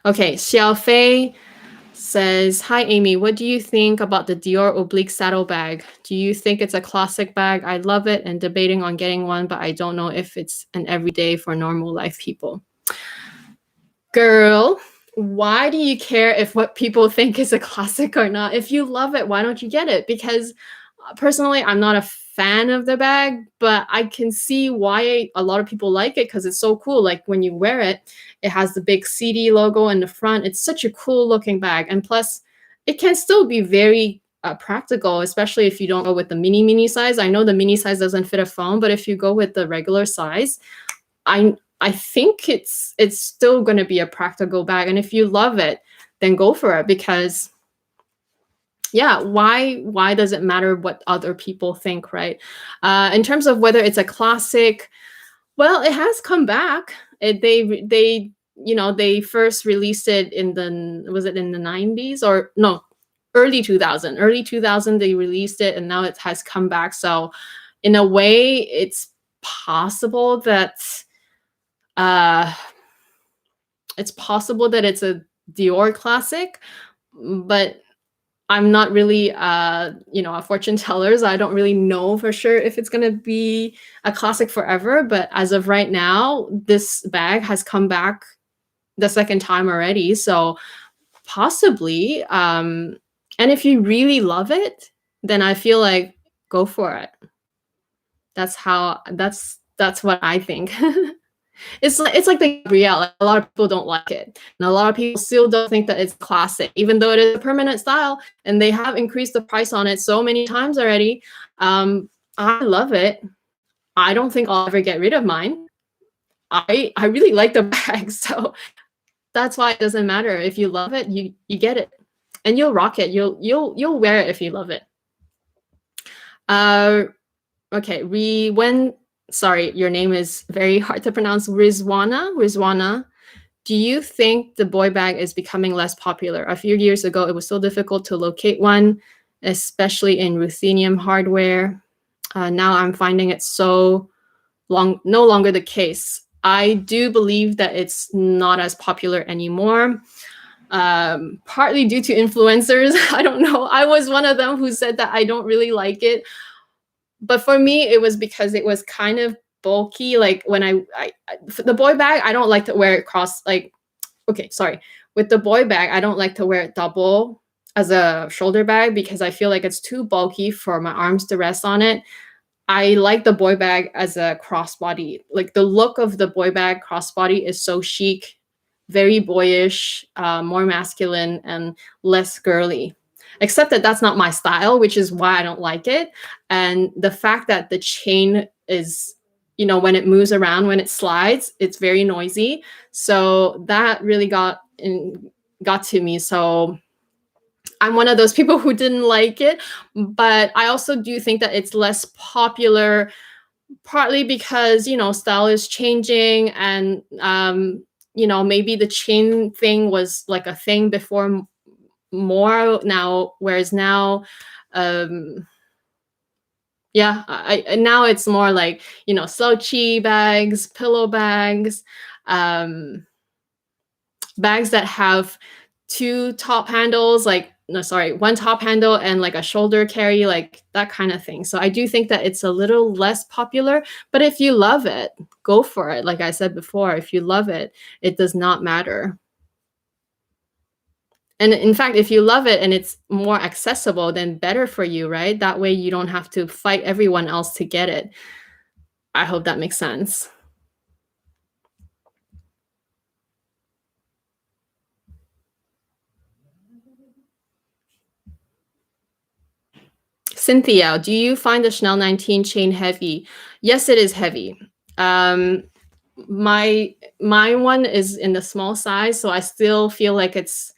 Okay, Xiaofei says, "Hi Amy, what do you think about the Dior oblique saddle bag? Do you think it's a classic bag? I love it and debating on getting one, but I don't know if it's an everyday for normal life people." Girl, why do you care if what people think is a classic or not? If you love it, why don't you get it? Because personally, I'm not a fan of the bag, but I can see why a lot of people like it because it's so cool. Like when you wear it, it has the big CD logo in the front. It's such a cool looking bag. And plus, it can still be very practical, especially if you don't go with the mini size. I know the mini size doesn't fit a phone, but if you go with the regular size, I think it's still going to be a practical bag. And if you love it, then go for it because yeah, why does it matter what other people think, right? In terms of whether it's a classic, well, it has come back. They they first released it in was it in the 90s or no, early 2000 they released it and now it has come back. So in a way it's possible that it's a Dior classic, but I'm not really, a fortune teller, so I don't really know for sure if it's gonna be a classic forever. But as of right now, this bag has come back the second time already, so possibly. And if you really love it, then I feel like go for it. That's what I think. It's like the Gabrielle. Like, a lot of people don't like it, and a lot of people still don't think that it's classic, even though it is a permanent style. And they have increased the price on it so many times already. I love it. I don't think I'll ever get rid of mine. I really like the bag, so that's why it doesn't matter. If you love it, you get it, and you'll rock it. You'll wear it if you love it. Okay, sorry, your name is very hard to pronounce. Rizwana, do you think the boy bag is becoming less popular? A few years ago, it was so difficult to locate one, especially in ruthenium hardware. Now I'm finding it no longer the case. I do believe that it's not as popular anymore. Partly due to influencers. I don't know. I was one of them who said that I don't really like it. But for me, it was because it was kind of bulky. Like when the boy bag, I don't like to wear it with the boy bag, I don't like to wear it double as a shoulder bag because I feel like it's too bulky for my arms to rest on it. I like the boy bag as a crossbody. Like the look of the boy bag crossbody is so chic, very boyish, more masculine and less girly. Except that that's not my style, which is why I don't like it. And the fact that the chain is, when it moves around, when it slides, it's very noisy. So that really got to me. So I'm one of those people who didn't like it. But I also do think that it's less popular, partly because, style is changing and, maybe the chain thing was like a thing before more now, whereas now now it's more like slouchy bags, pillow bags, bags that have two top handles, one top handle and like a shoulder carry, like that kind of thing. So I do think that it's a little less popular, but if you love it, go for it. Like I said before, if you love it, it does not matter. And in fact, if you love it and it's more accessible, then better for you, right? That way you don't have to fight everyone else to get it. I hope that makes sense. Cynthia, do you find the Chanel 19 chain heavy? Yes, it is heavy. My one is in the small size, so I still feel like it's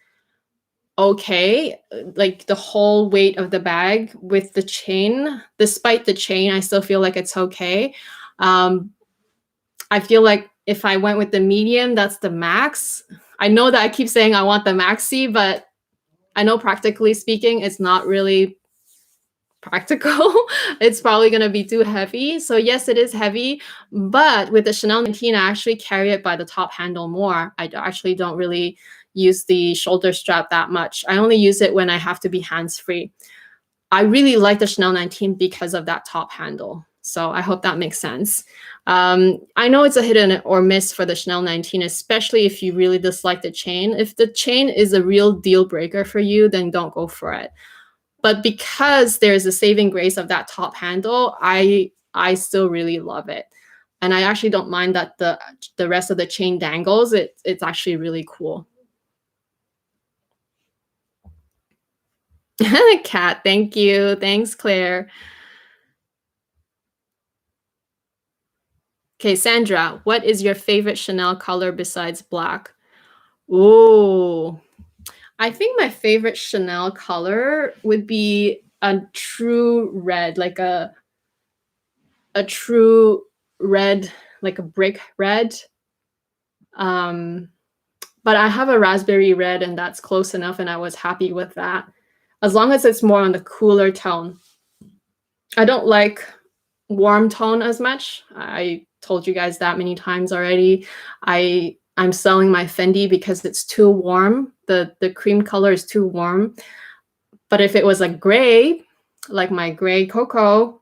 okay. Like the whole weight of the bag with the chain, despite the chain, I still feel like it's okay. I feel like If I went with the medium, that's the max. I know that I keep saying I want the maxi, but I know practically speaking, it's not really practical. It's probably going to be too heavy. So yes, it is heavy, but with the Chanel 19, I actually carry it by the top handle more. I actually don't really use the shoulder strap that much. I only use it when I have to be hands-free. I really like the Chanel 19 because of that top handle. So I hope that makes sense. I know it's a hit or miss for the Chanel 19, especially if you really dislike the chain. If the chain is a real deal breaker for you, then don't go for it. But because there's a saving grace of that top handle, I still really love it. And I actually don't mind that the rest of the chain dangles. It's actually really cool. Kat, thank you. Thanks, Claire. Okay, Sandra, what is your favorite Chanel color besides black? Ooh, I think my favorite Chanel color would be a true red, like a true red, like a brick red. But I have a raspberry red, and that's close enough, and I was happy with that. As long as it's more on the cooler tone. I don't like warm tone as much. I told you guys that many times already. I'm selling my Fendi because it's too warm. The cream color is too warm. But if it was a gray, like my gray cocoa,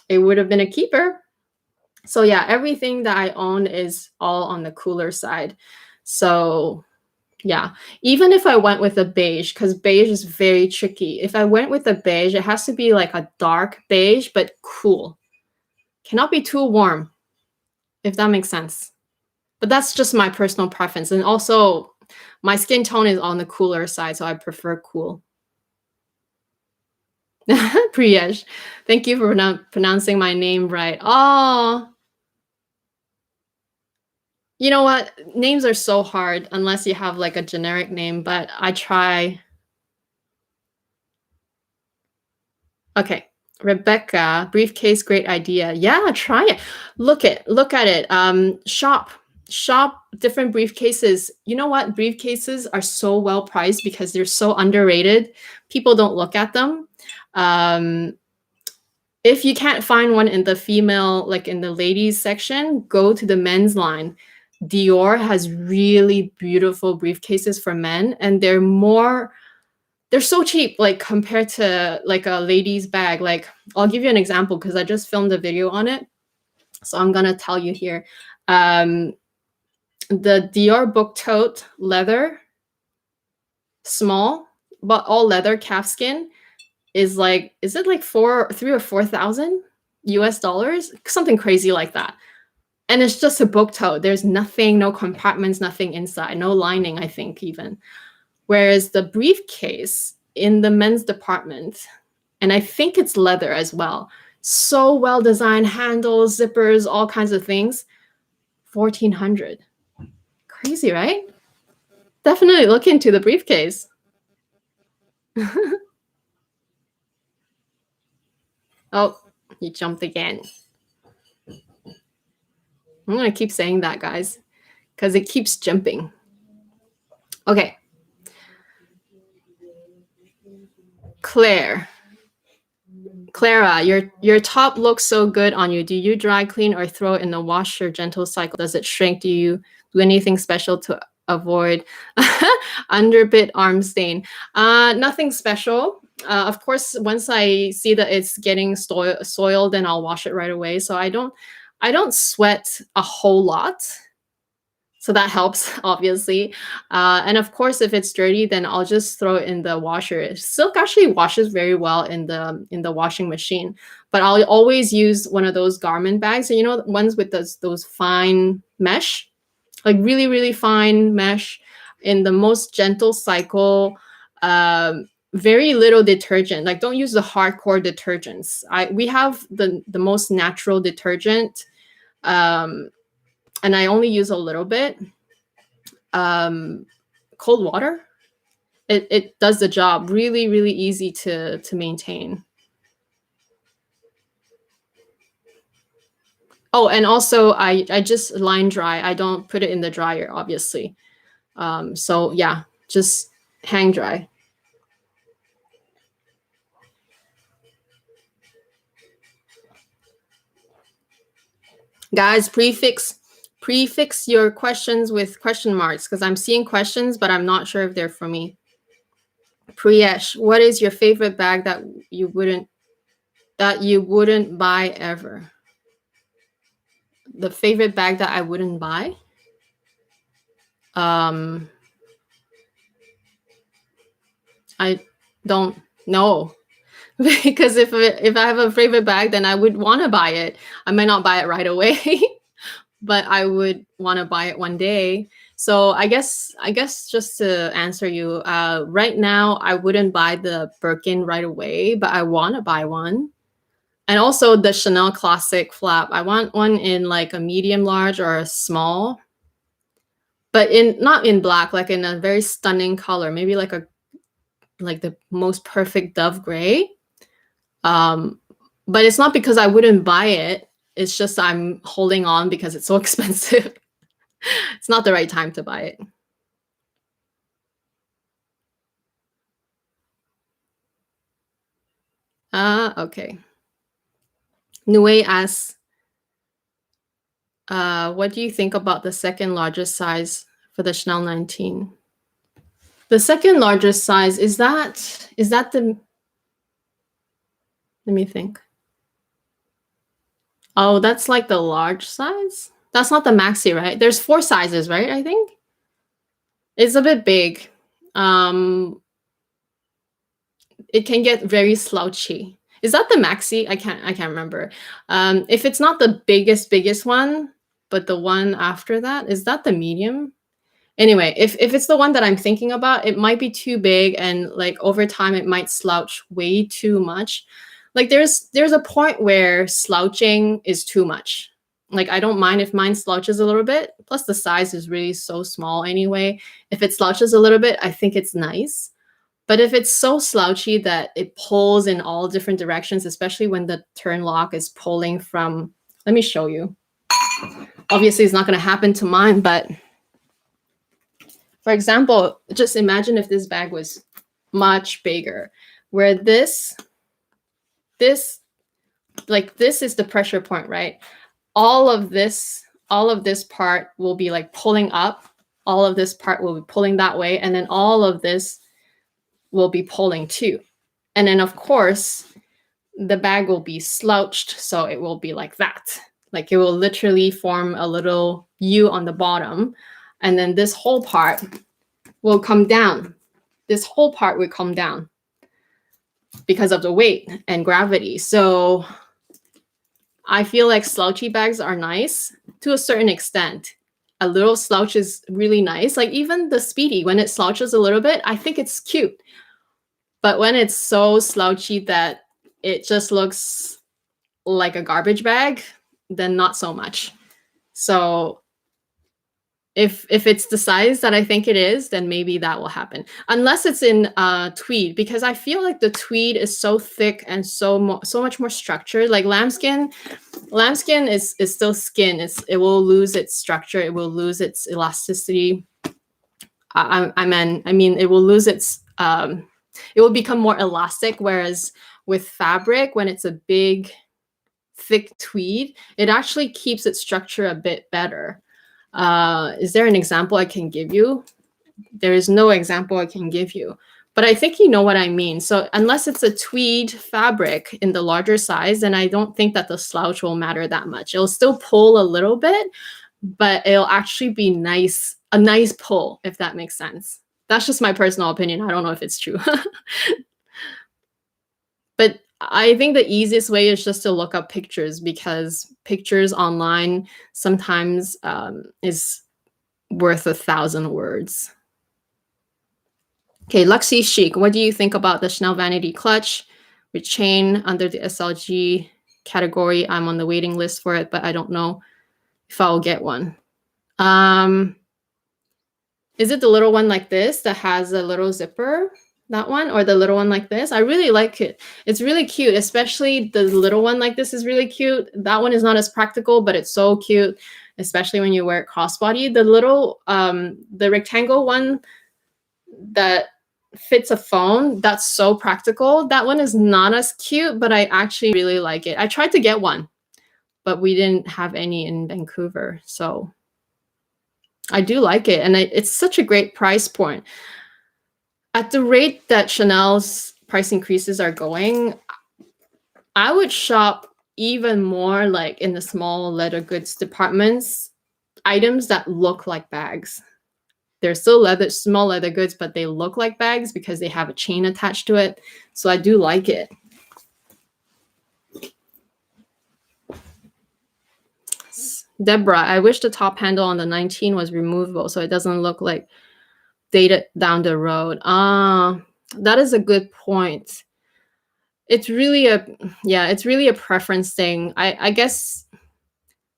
it would have been a keeper. So yeah, everything that I own is all on the cooler side. So yeah, even if I went with a beige, because beige is very tricky. If I went with a beige, it has to be like a dark beige, but cool. Cannot be too warm, if that makes sense. But that's just my personal preference. And also, my skin tone is on the cooler side, so I prefer cool. Priyesh, thank you for pronouncing my name right. Oh, you know what? Names are so hard unless you have like a generic name, but I try. Okay. Rebecca, briefcase, great idea. Yeah, try it. Look at it. Shop different briefcases. You know what? Briefcases are so well priced because they're so underrated. People don't look at them. If you can't find one in the female, like in the ladies section, go to the men's line. Dior has really beautiful briefcases for men, and they're so cheap, like compared to like a lady's bag. Like I'll give you an example because I just filmed a video on it. So I'm gonna tell you here. The Dior book tote leather, small, but all leather calfskin is like, is it like 3 or 4,000 US dollars? Something crazy like that. And it's just a book tote. There's nothing, no compartments, nothing inside, no lining, I think even. Whereas the briefcase in the men's department, and I think it's leather as well, so well designed, handles, zippers, all kinds of things, 1,400. Crazy, right? Definitely look into the briefcase. Oh, you jumped again. I'm gonna keep saying that, guys, because it keeps jumping. Okay. Clara, your top looks so good on you. Do you dry clean or throw it in the washer gentle cycle? Does it shrink? Do you do anything special to avoid underbit arm stain? Nothing special. Of course, once I see that it's getting soiled, then I'll wash it right away. So I don't sweat a whole lot. So that helps, obviously. And of course, if it's dirty, then I'll just throw it in the washer. Silk actually washes very well in the washing machine, but I'll always use one of those garment bags. So, you know, ones with those fine mesh, like really, really fine mesh in the most gentle cycle. Very little detergent. Like, don't use the hardcore detergents. We have the most natural detergent. And I only use a little bit. Cold water, it does the job. Really, really easy to maintain. Oh, and also I just line dry. I don't put it in the dryer, obviously. So yeah, just hang dry. Guys, prefix your questions with question marks because I'm seeing questions, but I'm not sure if they're for me. Priyesh, what is your favorite bag that you wouldn't buy ever? The favorite bag that I wouldn't buy? I don't know. Because if I have a favorite bag, then I would want to buy it. I might not buy it right away, but I would want to buy it one day. So I guess just to answer you, right now I wouldn't buy the Birkin right away, but I want to buy one. And also the Chanel Classic flap. I want one in like a medium large or a small, but not in black, like in a very stunning color, maybe like the most perfect dove gray. But it's not because I wouldn't buy it. It's just I'm holding on because it's so expensive. It's not the right time to buy it. Okay. Nue asks, what do you think about the second largest size for the Chanel 19? The second largest size, is that the, let me think. Oh, that's like the large size? That's not the maxi, right? There's 4 sizes, right? I think. It's a bit big. It can get very slouchy. Is that the maxi? I can't remember. If it's not the biggest one, but the one after that, is that the medium? Anyway, if it's the one that I'm thinking about, it might be too big, and like over time it might slouch way too much. Like there's a point where slouching is too much. Like I don't mind if mine slouches a little bit. Plus the size is really so small anyway. If it slouches a little bit, I think it's nice. But if it's so slouchy that it pulls in all different directions, especially when the turn lock is pulling from, let me show you. Obviously, it's not going to happen to mine, but for example, just imagine if this bag was much bigger, where this is the pressure point, right? All of this part will be like pulling up. All of this part will be pulling that way. And then all of this will be pulling too. And then of course, the bag will be slouched. So it will be like that. Like it will literally form a little U on the bottom. And then this whole part will come down. This whole part will come down because of the weight and gravity. So I feel like slouchy bags are nice to a certain extent. A little slouch is really nice. Like even the Speedy, when it slouches a little bit, I think it's cute. But when it's so slouchy that it just looks like a garbage bag, then not so much. So if it's the size that I think it is, then maybe that will happen. Unless it's in tweed, because I feel like the tweed is so thick and so much more structured. Like lambskin is still skin. It will lose its structure. It will lose its elasticity. I mean, it will lose its. It will become more elastic. Whereas with fabric, when it's a big, thick tweed, it actually keeps its structure a bit better. Is there an example I can give you? There is no example I can give you, but I think you know what I mean. So unless it's a tweed fabric in the larger size, then I don't think that the slouch will matter that much. It'll still pull a little bit, but it'll actually be nice, a nice pull, if that makes sense. That's just my personal opinion. I don't know if it's true. But I think the easiest way is just to look up pictures, because pictures online sometimes is worth 1,000 words. Okay, Luxy Chic, what do you think about the Chanel Vanity Clutch with chain under the SLG category? I'm on the waiting list for it, but I don't know if I'll get one. Is it the little one like this that has a little zipper? That one or the little one like this? I really like it. It's really cute, especially the little one like this is really cute. That one is not as practical, but it's so cute, especially when you wear it crossbody. The little, the rectangle one that fits a phone, that's so practical. That one is not as cute, but I actually really like it. I tried to get one, but we didn't have any in Vancouver. So I do like it. And it's such a great price point. At the rate that Chanel's price increases are going, I would shop even more like in the small leather goods departments, items that look like bags. They're still small leather goods, but they look like bags because they have a chain attached to it. So I do like it. Deborah, I wish the top handle on the 19 was removable so it doesn't look like dated down the road. That is a good point. It's really a preference thing. I guess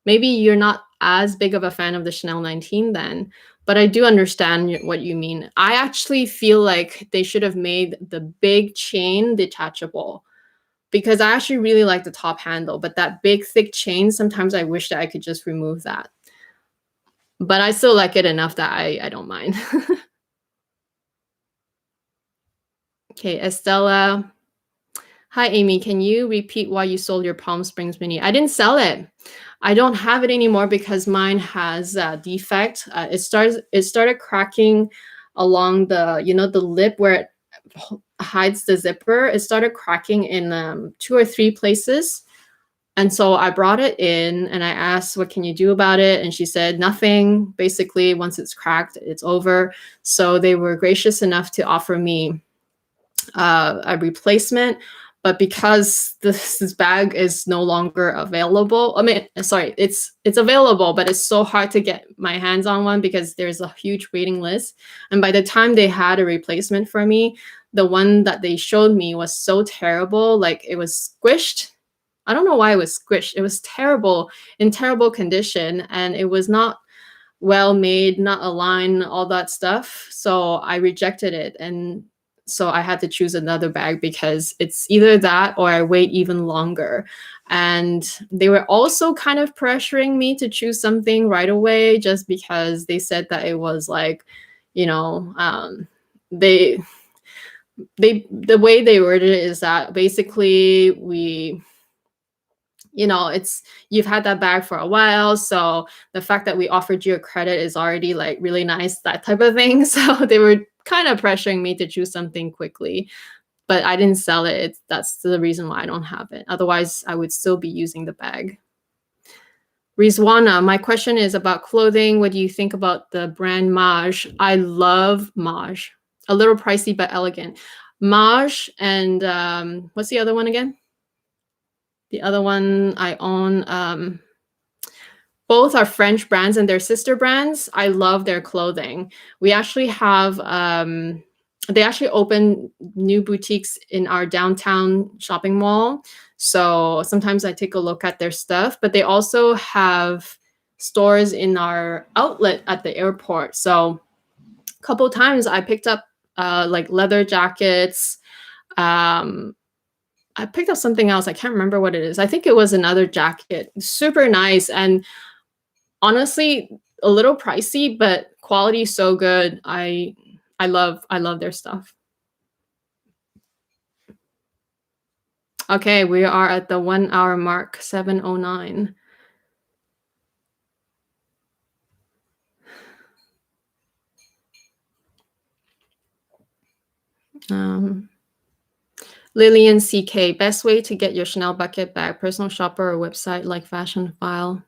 maybe you're not as big of a fan of the Chanel 19 then, but I do understand what you mean. I actually feel like they should have made the big chain detachable because I actually really like the top handle, but that big thick chain, sometimes I wish that I could just remove that. But I still like it enough that I don't mind. Okay, Estella. Hi, Amy. Can you repeat why you sold your Palm Springs Mini? I didn't sell it. I don't have it anymore because mine has a defect. It started cracking along the, the lip where it hides the zipper. It started cracking in 2 or 3 places. And so I brought it in and I asked, what can you do about it? And she said, nothing. Basically, once it's cracked, it's over. So they were gracious enough to offer me a replacement. But because this bag is no longer available, I mean, sorry, it's available, but it's so hard to get my hands on one because there's a huge waiting list. And by the time they had a replacement for me, the one that they showed me was so terrible, like it was squished. I don't know why it was squished. It was terrible, in terrible condition, and it was not well made, not aligned, all that stuff. So I rejected it. And so I had to choose another bag because it's either that or I wait even longer. And they were also kind of pressuring me to choose something right away just because they said that it was like, they the way they worded it is that basically you've had that bag for a while, so the fact that we offered you a credit is already like really nice, that type of thing. So they were kind of pressuring me to choose something quickly, but I didn't sell it. That's the reason why I don't have it. Otherwise, I would still be using the bag. Rizwana, my question is about clothing. What do you think about the brand Maj? I love Maj. A little pricey, but elegant. Maj and what's the other one again? The other one I own, both are French brands and they're sister brands. I love their clothing. We actually have, they actually open new boutiques in our downtown shopping mall. So sometimes I take a look at their stuff, but they also have stores in our outlet at the airport. So a couple times I picked up like leather jackets, I picked up something else. I can't remember what it is. I think it was another jacket. Super nice. And honestly, a little pricey, but quality so good. I love their stuff. Okay, we are at the 1 hour mark, 7:09. Lillian CK, best way to get your Chanel bucket bag, personal shopper or website like Fashion File?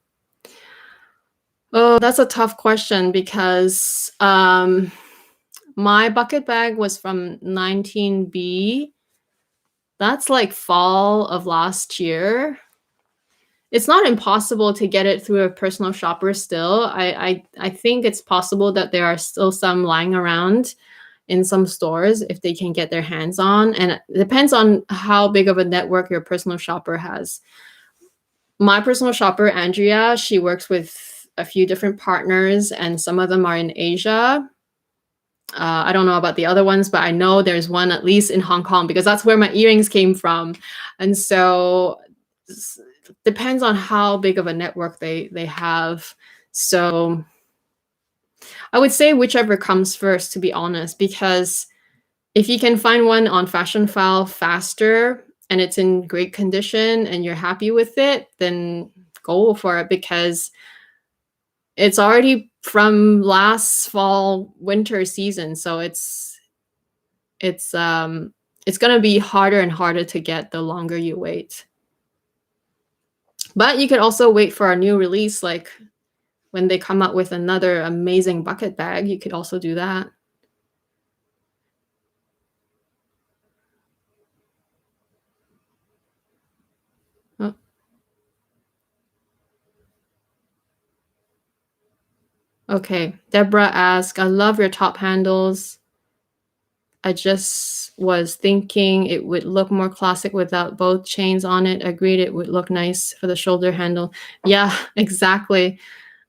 Oh, that's a tough question because my bucket bag was from 19B. That's like fall of last year. It's not impossible to get it through a personal shopper still. I think it's possible that there are still some lying around in some stores if they can get their hands on. And it depends on how big of a network your personal shopper has. My personal shopper, Andrea, she works with a few different partners and some of them are in Asia. I don't know about the other ones, but I know there's one at least in Hong Kong because that's where my earrings came from. And so depends on how big of a network they have. So I would say whichever comes first, to be honest, because if you can find one on Fashion File faster and it's in great condition and you're happy with it, then go for it because it's already from last fall winter season, so it's going to be harder and harder to get the longer you wait. But you could also wait for a new release, like when they come up with another amazing bucket bag, you could also do that. Oh. Okay, Deborah asks, I love your top handles. I just was thinking it would look more classic without both chains on it. Agreed, it would look nice for the shoulder handle. Yeah, exactly.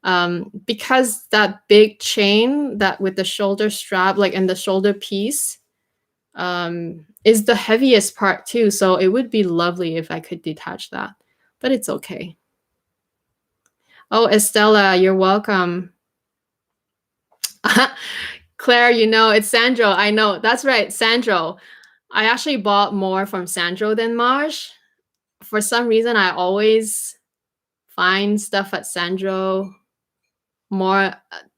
Because that big chain that with the shoulder strap, like and the shoulder piece, is the heaviest part too. So it would be lovely if I could detach that, but it's okay. Oh, Estella, you're welcome. Claire, you know, it's Sandro. I know. That's right, Sandro. I actually bought more from Sandro than Marge. For some reason, I always find stuff at Sandro more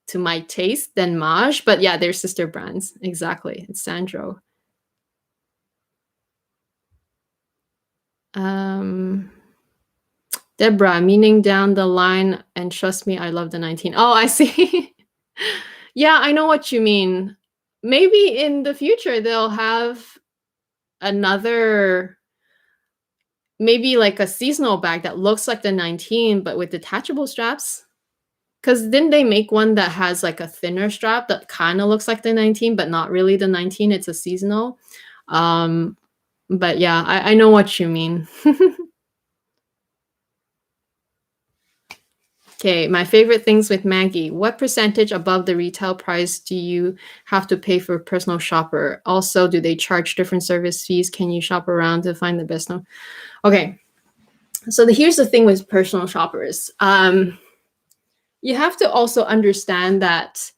to my taste than Marge. But yeah, they're sister brands. Exactly. It's Sandro. Deborah, meaning down the line, and trust me, I love the 19. Oh, I see. Yeah, I know what you mean. Maybe in the future they'll have another, maybe like a seasonal bag that looks like the 19 but with detachable straps. Because didn't they make one that has like a thinner strap that kind of looks like the 19 but not really the 19? It's a seasonal. But yeah, I know what you mean. Okay, my favorite things with Maggie. What percentage above the retail price do you have to pay for a personal shopper? Also, do they charge different service fees? Can you shop around to find the best one? Okay, so here's the thing with personal shoppers. You have to also understand that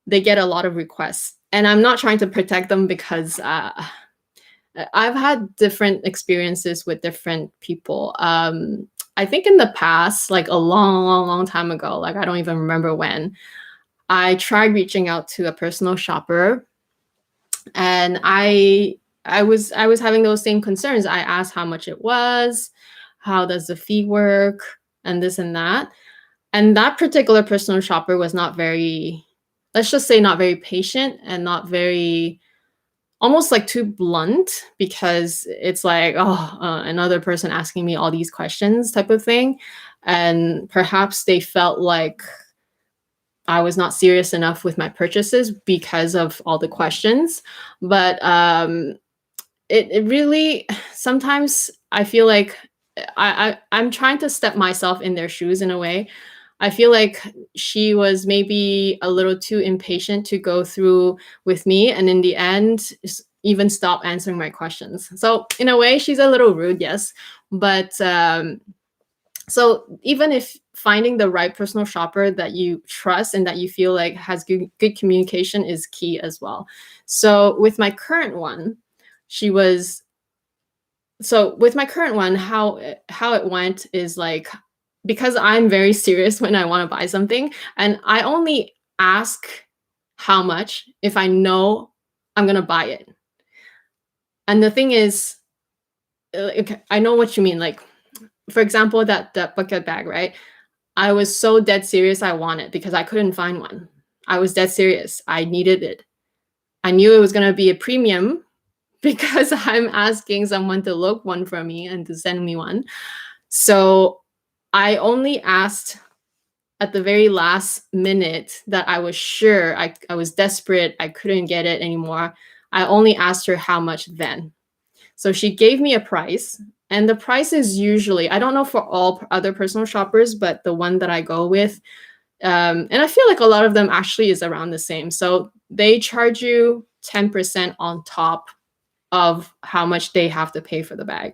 they get a lot of requests. And I'm not trying to protect them because I've had different experiences with different people. I think in the past, like a long time ago, like I don't even remember when, I tried reaching out to a personal shopper, and I was having those same concerns. I asked how much it was, how does the fee work, and this and that. And that particular personal shopper was not very, let's just say, not very patient and not very, almost like too blunt, because it's like, oh, another person asking me all these questions type of thing. And perhaps they felt like I was not serious enough with my purchases because of all the questions. But it really, sometimes I feel like I'm trying to step myself in their shoes in a way. I feel like she was maybe a little too impatient to go through with me, and in the end, even stop answering my questions. So in a way, she's a little rude, yes. But so even if finding the right personal shopper that you trust and that you feel like has good communication is key as well. So with my current one, how it went is like, because I'm very serious when I want to buy something, and I only ask how much if I know I'm going to buy it. And the thing is, okay, I know what you mean. Like, for example, that bucket bag, right? I was so dead serious I want it because I couldn't find one. I was dead serious. I needed it. I knew it was going to be a premium because I'm asking someone to look one for me and to send me one. So I only asked at the very last minute that I was sure, I was desperate, I couldn't get it anymore. I only asked her how much then. So she gave me a price, and the price is usually, I don't know for all other personal shoppers, but the one that I go with, and I feel like a lot of them actually is around the same. So they charge you 10% on top of how much they have to pay for the bag.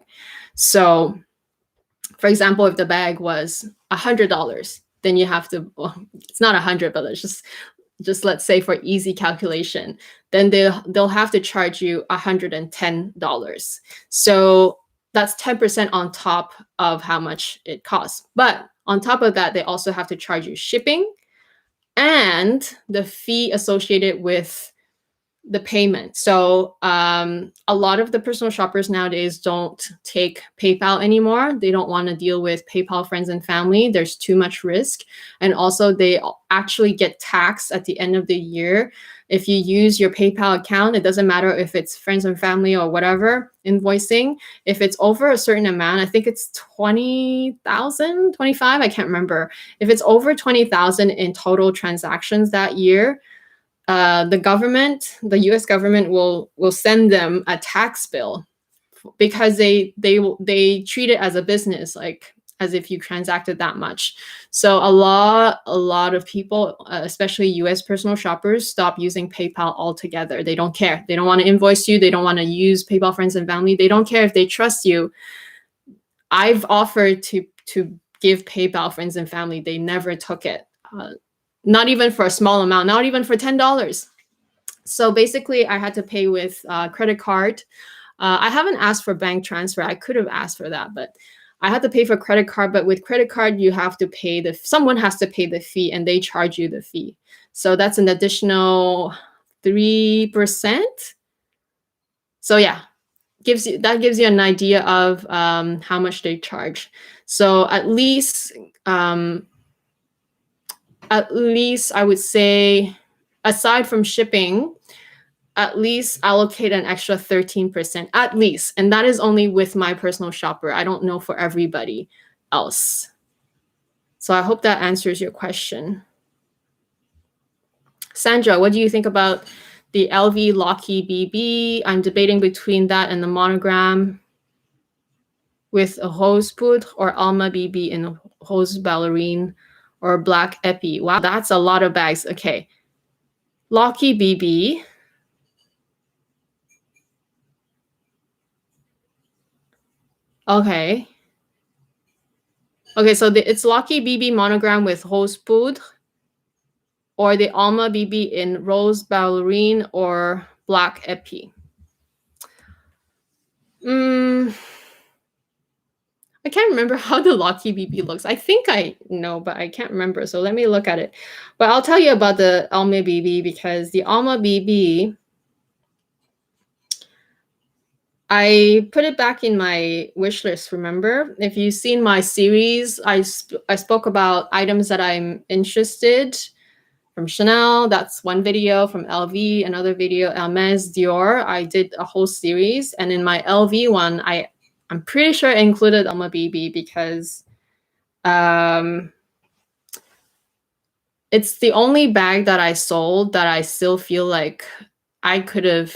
So for example, if the bag was $100, then you have to, well, it's not 100, but let's just let's say for easy calculation, then they'll have to charge you $110. So that's 10% on top of how much it costs. But on top of that, they also have to charge you shipping and the fee associated with the payment. So a lot of the personal shoppers nowadays don't take PayPal anymore. They don't want to deal with PayPal friends and family. There's too much risk. And also they actually get taxed at the end of the year. If you use your PayPal account, it doesn't matter if it's friends and family or whatever invoicing. If it's over a certain amount, I think it's 20,000, 25, I can't remember. If it's over 20,000 in total transactions that year, the government, the U.S. government will send them a tax bill because they treat it as a business, like as if you transacted that much. So a lot of people, especially U.S. personal shoppers, stop using PayPal altogether. They don't care. They don't want to invoice you. They don't want to use PayPal friends and family. They don't care if they trust you. I've offered to give PayPal friends and family. They never took it. Not even for a small amount, not even for $10. So basically, I had to pay with credit card. I haven't asked for bank transfer. I could have asked for that, but I had to pay for credit card. But with credit card, you have to pay someone has to pay the fee, and they charge you the fee. So that's an additional 3%. So yeah, gives you an idea of how much they charge. So at least I would say, aside from shipping, at least allocate an extra 13%, at least. And that is only with my personal shopper. I don't know for everybody else. So I hope that answers your question. Sandra, what do you think about the LV Locky BB? I'm debating between that and the monogram with a hose poudre or Alma BB in hose ballerine or black epi. Wow, that's a lot of bags. Okay. Locky BB. Okay. Okay, so it's Locky BB monogram with hose poudre or the Alma BB in rose ballerine or black epi. I can't remember how the Locky BB looks. I think I know, but I can't remember. So let me look at it. But I'll tell you about the Alma BB because the Alma BB, I put it back in my wish list, remember? If you've seen my series, I spoke about items that I'm interested from Chanel. That's one video. From LV, another video. Hermes, Dior. I did a whole series. And in my LV one, I'm pretty sure I included Alma BB because it's the only bag that I sold that I still feel like I could have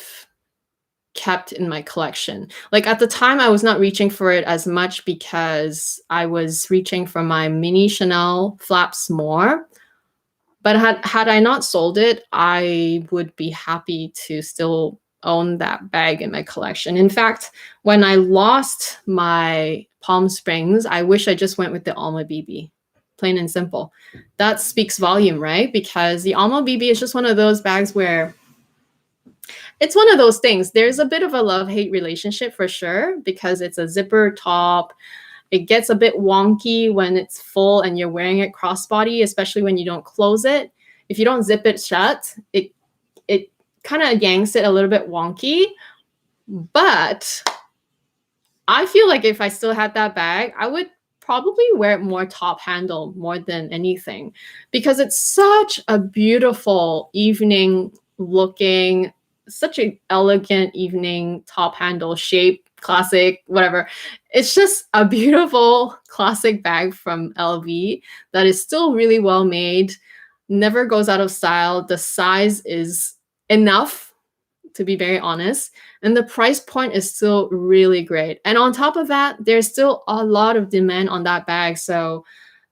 kept in my collection. Like at the time, I was not reaching for it as much because I was reaching for my mini Chanel flaps more. But had I not sold it, I would be happy to still own that bag in my collection. In fact, when I lost my Palm Springs, I wish I just went with the Alma BB, plain and simple. That speaks volume, right? Because the Alma BB is just one of those bags where it's one of those things. There's a bit of a love-hate relationship for sure because it's a zipper top. It gets a bit wonky when it's full and you're wearing it crossbody, especially when you don't close it. If you don't zip it shut, it kind of yanks it a little bit wonky. But I feel like if I still had that bag, I would probably wear it more top handle more than anything because it's such a beautiful evening looking, such an elegant evening top handle shape, classic, whatever. It's just a beautiful classic bag from LV that is still really well made, never goes out of style. The size is enough, to be very honest, and the price point is still really great. And on top of that, there's still a lot of demand on that bag. So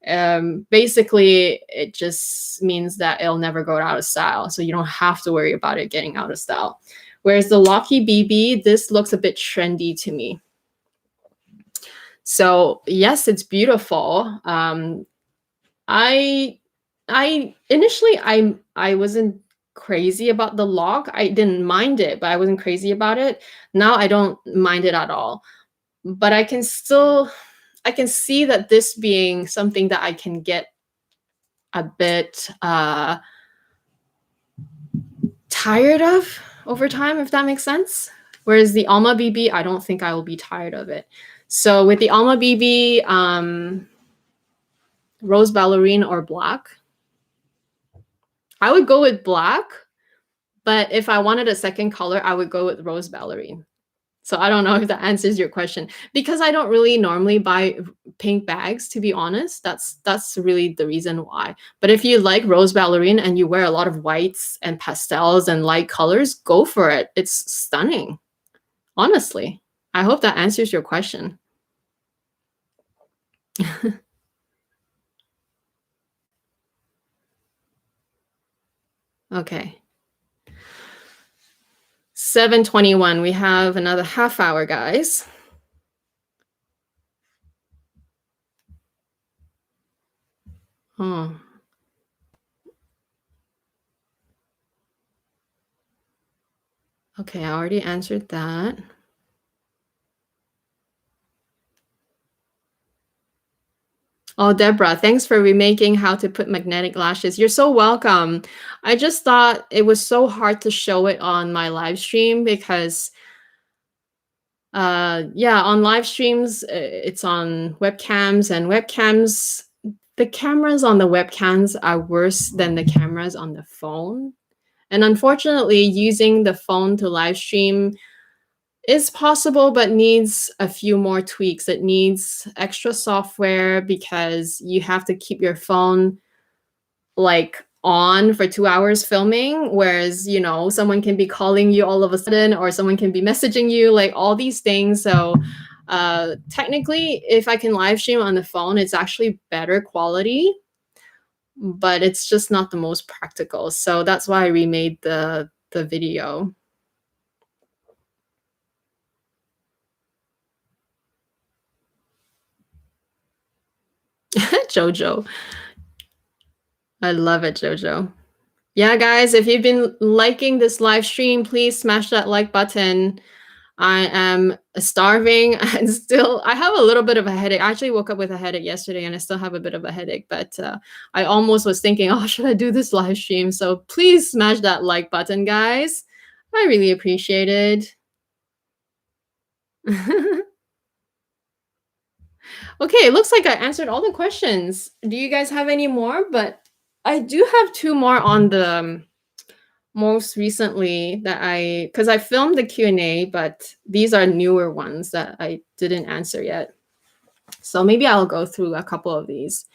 Basically, it just means that it'll never go out of style. So you don't have to worry about it getting out of style. Whereas the Locky BB, this looks a bit trendy to me. So yes, it's beautiful. I initially I wasn't crazy about the lock. I didn't mind it, but I wasn't crazy about it. Now I don't mind it at all. But I can see that this being something that I can get a bit tired of over time, if that makes sense. Whereas the Alma BB, I don't think I will be tired of it. So with the Alma BB, rose ballerine or black, I would go with black. But if I wanted a second color, I would go with rose ballerine. So I don't know if that answers your question, because I don't really normally buy pink bags, to be honest. That's really the reason why. But if you like rose ballerine and you wear a lot of whites and pastels and light colors, go for it. It's stunning. Honestly, I hope that answers your question. Okay. 7:21. We have another half hour, guys. Oh. Okay, I already answered that. Oh, Deborah, thanks for remaking How to Put Magnetic Lashes. You're so welcome. I just thought it was so hard to show it on my live stream because yeah, on live streams it's on webcams, and webcams, the cameras on the webcams are worse than the cameras on the phone. And unfortunately, using the phone to live stream is possible, but needs a few more tweaks. It needs extra software because you have to keep your phone like on for 2 hours filming, whereas, you know, someone can be calling you all of a sudden, or someone can be messaging you, like all these things. So technically, if I can live stream on the phone, it's actually better quality, but it's just not the most practical. So that's why I remade the video. Jojo. I love it, Jojo. Yeah, guys, if you've been liking this live stream, please smash that like button. I am starving and still, I have a little bit of a headache. I actually woke up with a headache yesterday and I still have a bit of a headache, but I almost was thinking, oh, should I do this live stream? So please smash that like button, guys. I really appreciate it. Okay, it looks like I answered all the questions. Do you guys have any more? But I do have 2 more on the most recently that because I filmed the Q&A, but these are newer ones that I didn't answer yet. So maybe I'll go through a couple of these.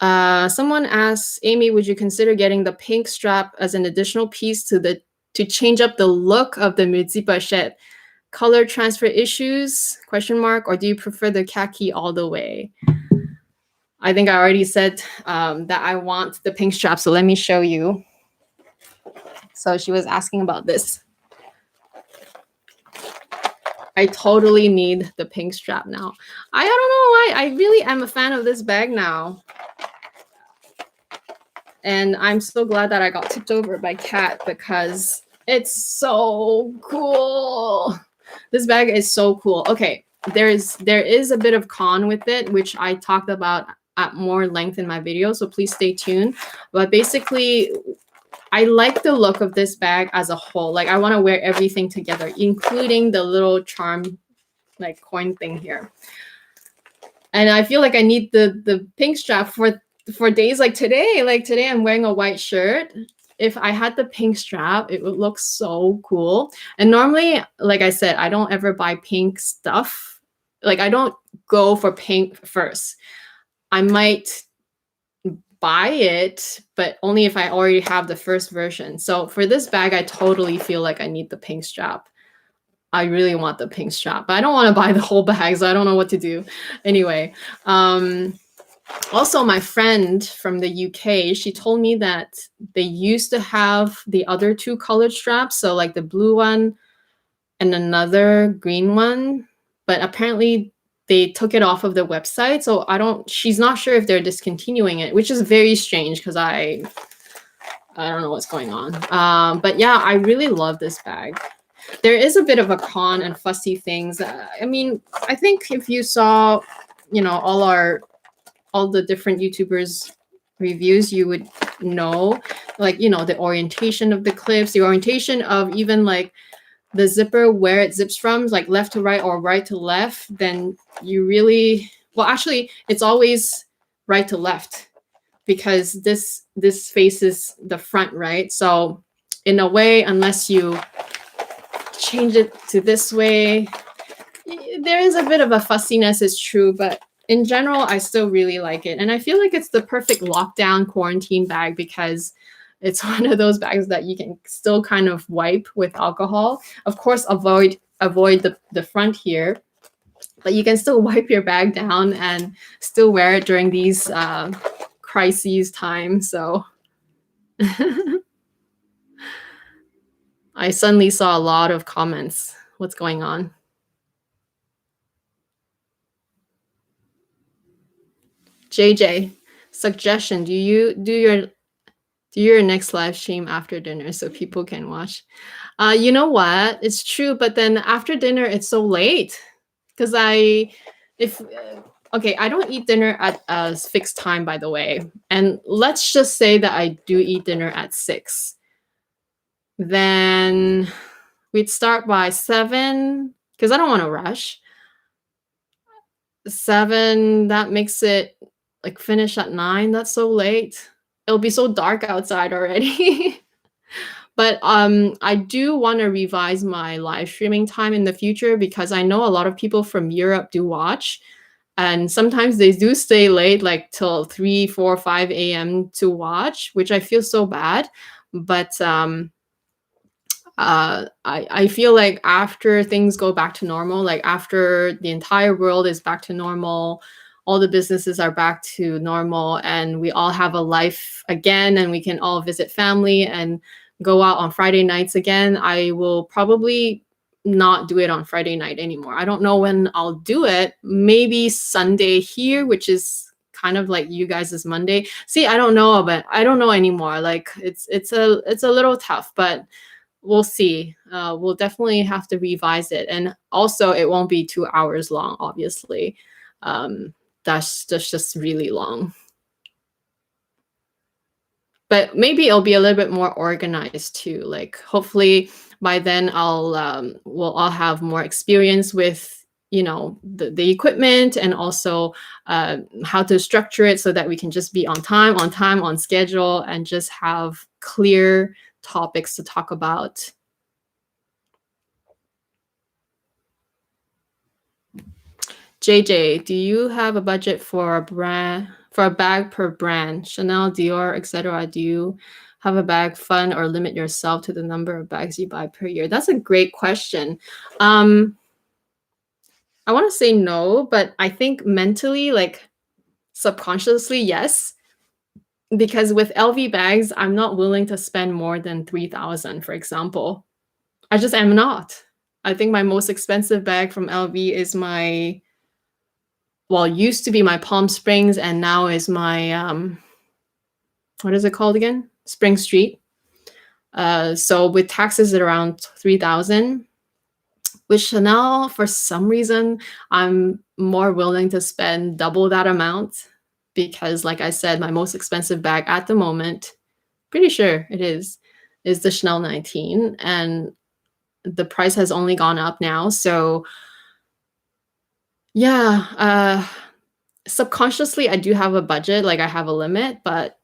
Someone asks, Amy, would you consider getting the pink strap as an additional piece to change up the look of the Muzi pochette? Color transfer issues, ? Or do you prefer the khaki all the way? I think I already said that I want the pink strap, so let me show you. So she was asking about this. I totally need the pink strap now. I don't know why. I really am a fan of this bag now. And I'm so glad that I got tipped over by Kat because it's so cool. This bag is so cool. Okay, there is a bit of con with it, which I talked about at more length in my video, so please stay tuned. But basically, I like the look of this bag as a whole. Like, I want to wear everything together, including the little charm, like, coin thing here. And I feel like I need the pink strap for days like today. Like today, I'm wearing a white shirt. If I had the pink strap, it would look so cool. And normally, like I said, I don't ever buy pink stuff. Like, I don't go for pink first. I might buy it, but only if I already have the first version. So for this bag, I totally feel like I need the pink strap. I really want the pink strap, but I don't want to buy the whole bag, so I don't know what to do. Anyway, Also, my friend from the UK, she told me that they used to have the other two colored straps, so like the blue one and another green one, but apparently they took it off of the website. So she's not sure if they're discontinuing it, which is very strange because I don't know what's going on. But yeah, I really love this bag. There is a bit of a con and fussy things. I mean, I think if you saw, all the different YouTubers reviews, you would know, like, the orientation of the clips, the orientation of even like the zipper, where it zips from, like left to right or right to left, then you really, well, actually, it's always right to left because this faces the front, right? So in a way, unless you change it to this way, there is a bit of a fussiness, it's true, but in general, I still really like it. And I feel like it's the perfect lockdown quarantine bag because it's one of those bags that you can still kind of wipe with alcohol. Of course, avoid the front here, but you can still wipe your bag down and still wear it during these crises times. So I suddenly saw a lot of comments. What's going on? JJ, suggestion: do your next live stream after dinner so people can watch? You know what? It's true, but then after dinner it's so late because okay, I don't eat dinner at a fixed time, by the way. And let's just say that I do eat dinner at 6. Then we'd start by 7 because I don't want to rush. 7, that makes it like finish at 9. That's so late. It'll be so dark outside already. But I do want to revise my live streaming time in the future because I know a lot of people from Europe do watch, and sometimes they do stay late, like till 3, 4, 5 a.m. to watch, which I feel so bad. But I feel like after things go back to normal, like after the entire world is back to normal, all the businesses are back to normal, and we all have a life again, and we can all visit family and go out on Friday nights again, I will probably not do it on Friday night anymore. I don't know when I'll do it. Maybe Sunday here, which is kind of like you guys' Monday. See, I don't know, but I don't know anymore. Like it's a little tough, but we'll see. We'll definitely have to revise it, and also it won't be 2 hours long. Obviously, that's just really long. But maybe it'll be a little bit more organized too. Like hopefully by then we'll all have more experience with the equipment, and also how to structure it so that we can just be on time, on schedule, and just have clear topics to talk about. JJ, do you have a budget for a bag per brand? Chanel, Dior, etc. Do you have a bag fund or limit yourself to the number of bags you buy per year? That's a great question. I want to say no, but I think mentally, like subconsciously, yes. Because with LV bags, I'm not willing to spend more than 3,000, for example. I just am not. I think my most expensive bag from LV is used to be my Palm Springs, and now is my what is it called again? Spring Street. So with taxes at around 3,000. With Chanel, for some reason, I'm more willing to spend double that amount because, like I said, my most expensive bag at the moment, pretty sure it is the Chanel 19, and the price has only gone up now. So yeah, subconsciously, I do have a budget, like I have a limit, but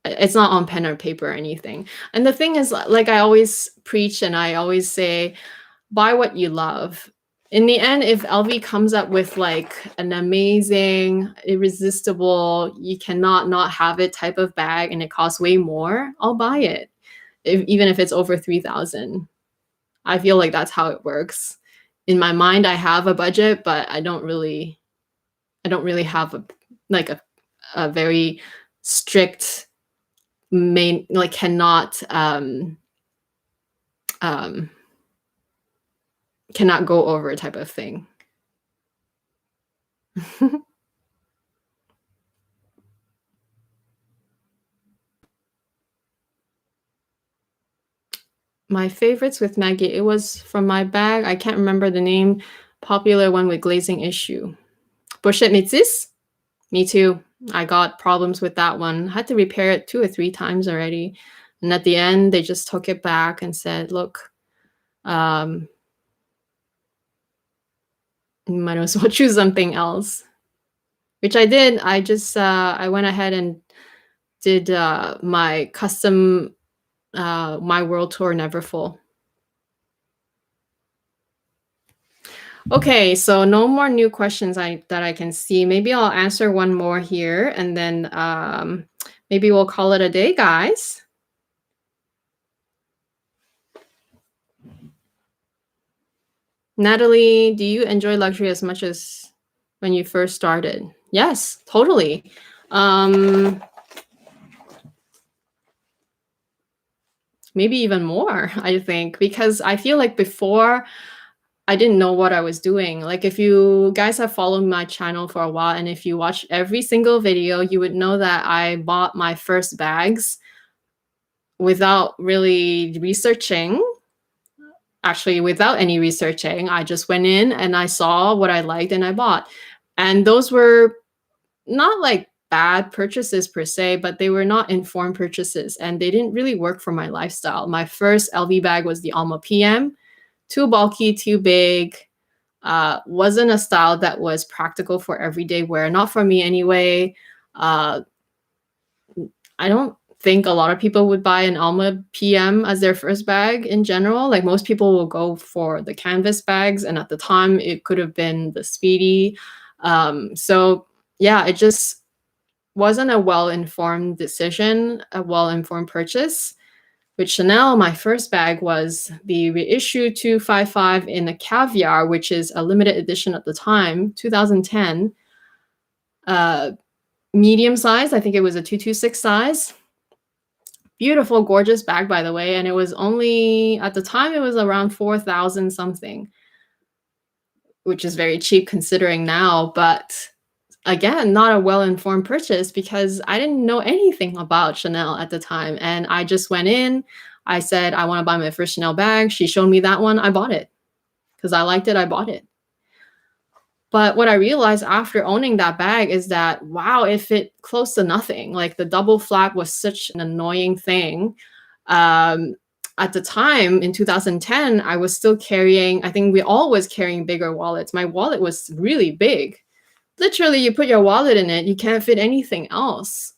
it's not on pen or paper or anything. And the thing is, like I always preach and I always say, buy what you love. In the end, if LV comes up with like an amazing, irresistible, you cannot not have it type of bag and it costs way more, I'll buy it. Even if it's over 3,000. I feel like that's how it works. In my mind, I have a budget, but I don't really have a very strict main, like um, cannot go over type of thing. My favorites with Maggie, it was from my bag. I can't remember the name. Popular one with glazing issue. Pochette métisse? Me too. I got problems with that one. Had to repair it 2 or 3 times already. And at the end, they just took it back and said, look, you might as well choose something else. Which I did. I just, I went ahead and did my custom, My World Tour Neverfull. Okay, so no more new questions that I can see. Maybe I'll answer one more here, and then maybe we'll call it a day, guys. Natalie, do you enjoy luxury as much as when you first started? Yes, totally. Maybe even more, I think, because I feel like before I didn't know what I was doing. Like if you guys have followed my channel for a while, and if you watch every single video, you would know that I bought my first bags without really researching. Actually, without any researching, I just went in and I saw what I liked and I bought. And those were not like bad purchases per se, but they were not informed purchases and they didn't really work for my lifestyle. My first LV bag was the Alma PM. Too bulky, too big, wasn't a style that was practical for everyday wear. Not for me anyway. I don't think a lot of people would buy an Alma PM as their first bag in general. Like most people will go for the canvas bags, and at the time it could have been the Speedy. So yeah, it just wasn't a well-informed decision, a well-informed purchase. With Chanel, my first bag was the reissue 255 in a caviar, which is a limited edition at the time, 2010. Medium size, I think it was a 226 size. Beautiful, gorgeous bag, by the way. And it was only, at the time, it was around 4,000 something, which is very cheap considering now. But again, not a well-informed purchase because I didn't know anything about Chanel at the time. And I just went in, I said, I want to buy my first Chanel bag. She showed me that one, I bought it. Because I liked it, I bought it. But what I realized after owning that bag is that, wow, it fit close to nothing. Like the double flap was such an annoying thing. At the time in 2010, I was still carrying, I think we all was carrying bigger wallets. My wallet was really big. Literally, you put your wallet in it, you can't fit anything else.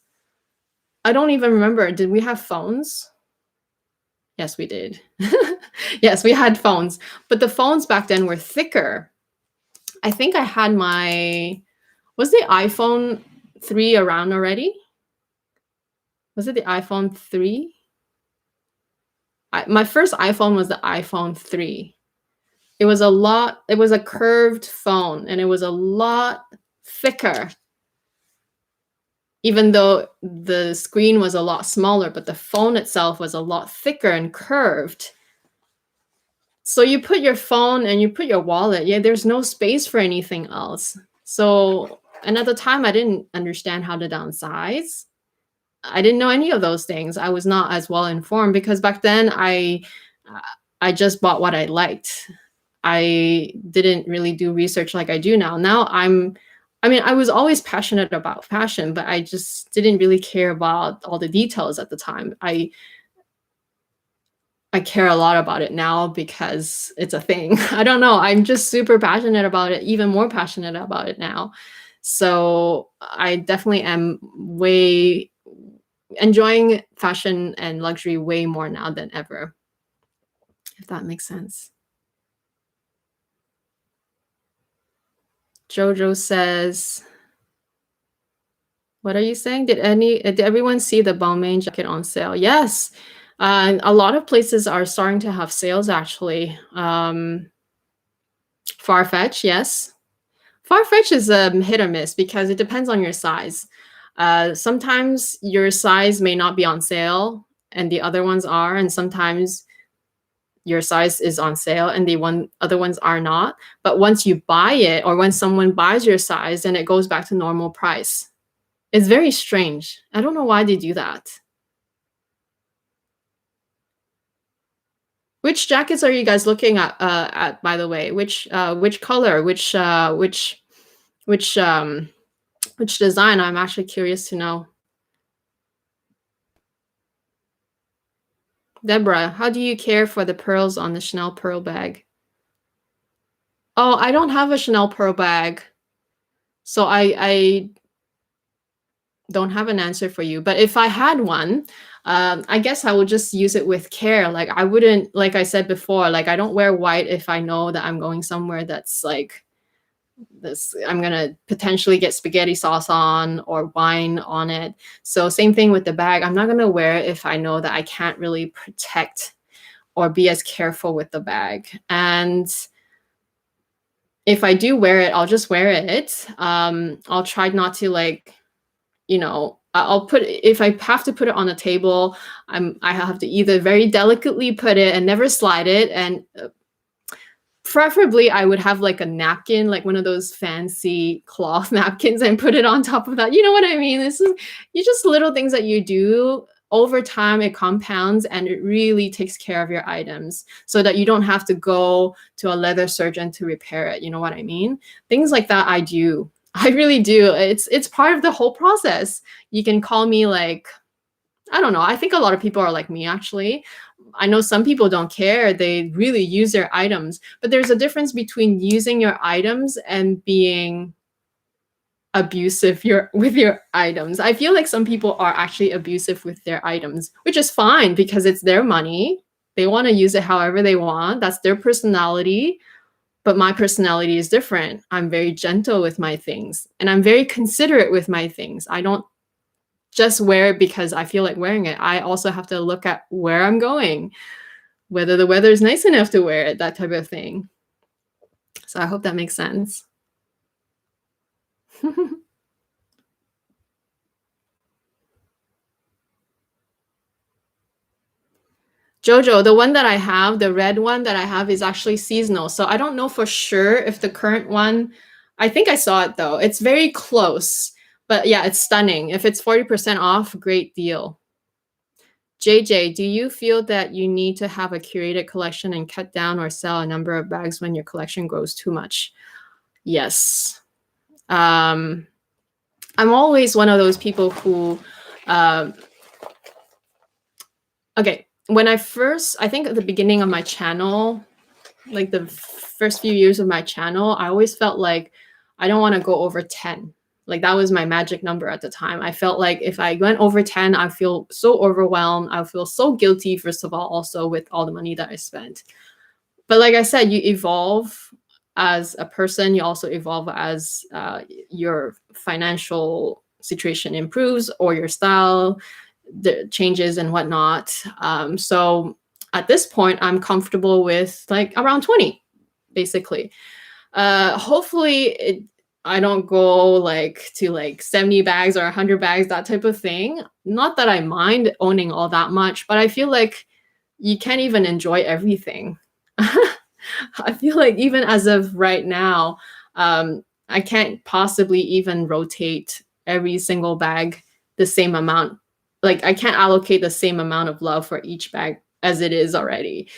I don't even remember. Did we have phones? Yes, we did. Yes, we had phones. But the phones back then were thicker. I think I had was the iPhone 3 around already? Was it the iPhone 3? My first iPhone was the iPhone 3. It was a curved phone, and it was a lot thicker, even though the screen was a lot smaller, but the phone itself was a lot thicker and curved. So you put your phone and you put your wallet, yeah, there's no space for anything else. So, and at the time I didn't understand how to downsize. I didn't know any of those things. I was not as well informed because back then I just bought what I liked. I didn't really do research like I do now. Now I was always passionate about fashion, but I just didn't really care about all the details at the time. I care a lot about it now because it's a thing. I don't know. I'm just super passionate about it, even more passionate about it now. So I definitely am way enjoying fashion and luxury way more now than ever, if that makes sense. Jojo says, what are you saying? Did everyone see the Balmain jacket on sale? Yes. A lot of places are starting to have sales actually. Farfetch, yes. Farfetch is hit or miss because it depends on your size. Sometimes your size may not be on sale and the other ones are, and sometimes your size is on sale and the other ones are not. But once you buy it, or when someone buys your size, then it goes back to normal price. It's very strange. I don't know why they do that. Which jackets are you guys looking at, by the way? Which color? Which design? I'm actually curious to know. Deborah, how do you care for the pearls on the Chanel pearl bag? Oh, I don't have a Chanel pearl bag, so I don't have an answer for you. But if I had one, I guess I would just use it with care. Like I wouldn't, like I said before, like I don't wear white if I know that I'm going somewhere that's like this, I'm gonna potentially get spaghetti sauce on or wine on it. So same thing with the bag. I'm not gonna wear it if I know that I can't really protect or be as careful with the bag. And if I do wear it, I'll just wear it. I'll try not to like, I'll put, if I have to put it on the table, I have to either very delicately put it and never slide it, and preferably I would have like a napkin, like one of those fancy cloth napkins, and put it on top of that. You know what I mean? This is, you just little things that you do over time, it compounds and it really takes care of your items so that you don't have to go to a leather surgeon to repair it. You know what I mean? Things like that I do. I really do. It's part of the whole process. You can call me like, I don't know. I think a lot of people are like me, actually. I know some people don't care. They really use their items. But there's a difference between using your items and being abusive with your items. I feel like some people are actually abusive with their items, which is fine because it's their money. They want to use it however they want. That's their personality. But my personality is different. I'm very gentle with my things and I'm very considerate with my things. I don't just wear it because I feel like wearing it. I also have to look at where I'm going, whether the weather is nice enough to wear it, that type of thing. So I hope that makes sense. Jojo, the one that I have, the red one that I have is actually seasonal. So I don't know for sure if the current one, I think I saw it though. It's very close, but yeah, it's stunning. If it's 40% off, great deal. JJ, do you feel that you need to have a curated collection and cut down or sell a number of bags when your collection grows too much? Yes. I'm always one of those people who, okay, when I think at the beginning of my channel, like the first few years of my channel, I always felt like I don't want to go over 10. Like that was my magic number at the time. I felt like if I went over 10, I feel so overwhelmed. I feel so guilty, first of all, also with all the money that I spent. But like I said, you evolve as a person. You also evolve as your financial situation improves or your style changes and whatnot. So at this point, I'm comfortable with like around 20, basically. Hopefully I don't go like to like 70 bags or 100 bags, that type of thing. Not that I mind owning all that much, but I feel like you can't even enjoy everything. I feel like even as of right now, I can't possibly even rotate every single bag the same amount. Like I can't allocate the same amount of love for each bag as it is already.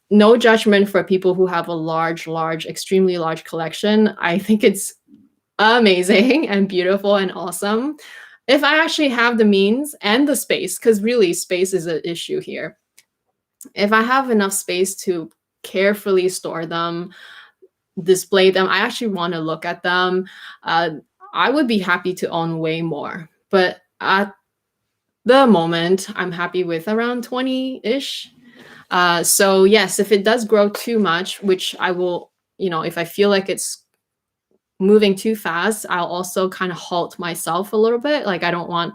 No judgment for people who have a large, extremely large collection. I think it's amazing and beautiful and awesome. If I actually have the means and the space, because really space is an issue here. If I have enough space to carefully store them, display them, I actually want to look at them, I would be happy to own way more. But at the moment, I'm happy with around 20-ish. So yes, if it does grow too much, which I will, if I feel like it's moving too fast, I'll also kind of halt myself a little bit. Like I don't want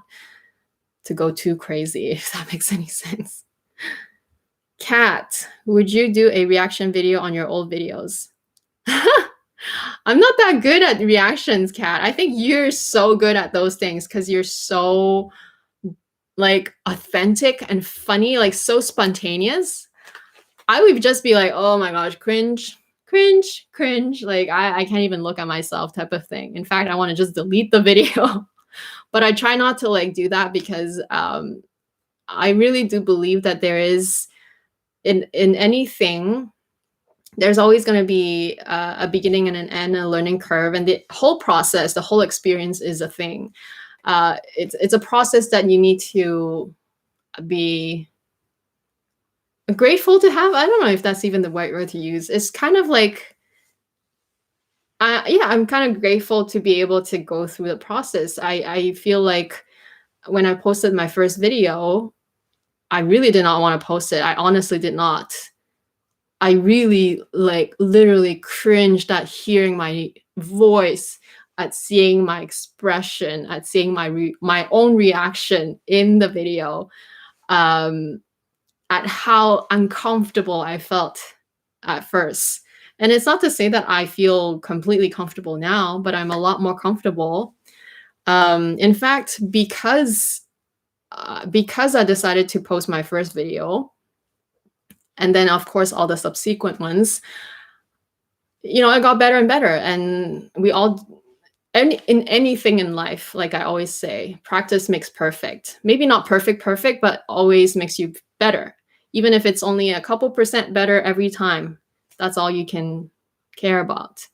to go too crazy, if that makes any sense. Kat, would you do a reaction video on your old videos? I'm not that good at reactions, Kat. I think you're so good at those things because you're so like authentic and funny, like so spontaneous. I would just be like, oh my gosh, cringe, cringe, cringe. Like I can't even look at myself type of thing. In fact, I want to just delete the video. But I try not to like do that because I really do believe that there is in anything, there's always going to be a beginning and an end, a learning curve, and the whole process, the whole experience is a thing. It's a process that you need to be grateful to have. I don't know if that's even the right word to use. It's kind of like, yeah, I'm kind of grateful to be able to go through the process. I feel like when I posted my first video, I really did not want to post it. I honestly did not. I really like literally cringed at hearing my voice, at seeing my expression, at seeing my own reaction in the video, at how uncomfortable I felt at first. And it's not to say that I feel completely comfortable now, but I'm a lot more comfortable. In fact, because I decided to post my first video, and then of course all the subsequent ones, you know, it got better and better. And we all, in anything in life, like I always say, practice makes perfect. Maybe not perfect, but always makes you better. Even if it's only a couple percent better every time, that's all you can care about.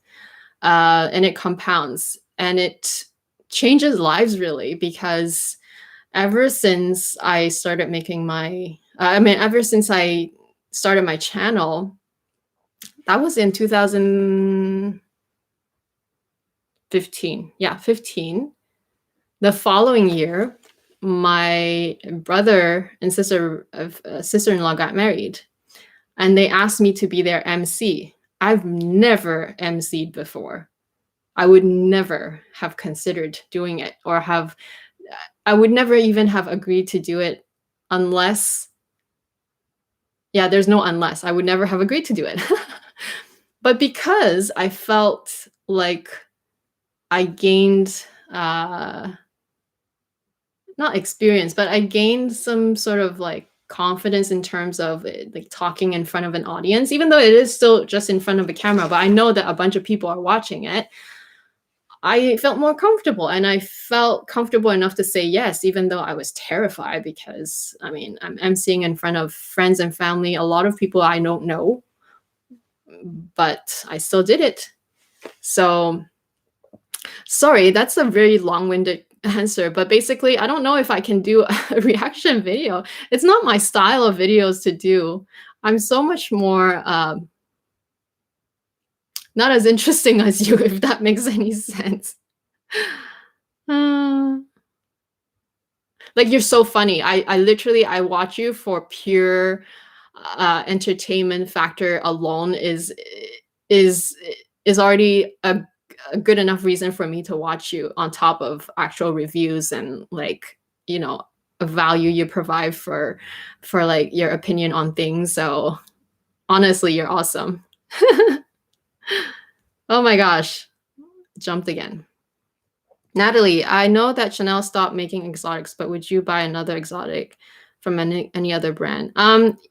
And it compounds and it changes lives really, because ever since I started making my, ever since I started my channel, that was in 2015. Yeah, 15. The following year, my brother and sister-in-law got married, and they asked me to be their MC. I've never MC'd before. I would never have considered doing it, or I would never even have agreed to do it unless, yeah, there's no unless. I would never have agreed to do it. But because I felt like I gained, not experience, but I gained some sort of like confidence in terms of like talking in front of an audience, even though it is still just in front of a camera, but I know that a bunch of people are watching it. I felt more comfortable, and I felt comfortable enough to say yes, even though I was terrified because, I mean, I'm emceeing in front of friends and family, a lot of people I don't know, but I still did it. So, sorry, that's a very long-winded answer, but basically, I don't know if I can do a reaction video. It's not my style of videos to do. I'm so much more not as interesting as you, if that makes any sense. Like, you're so funny. I literally, I watch you for pure entertainment factor alone is already a good enough reason for me to watch you, on top of actual reviews and like, you know, a value you provide for like your opinion on things. So honestly, you're awesome. Oh my gosh, jumped again. Natalie, I know that Chanel stopped making exotics, but would you buy another exotic from any other brand?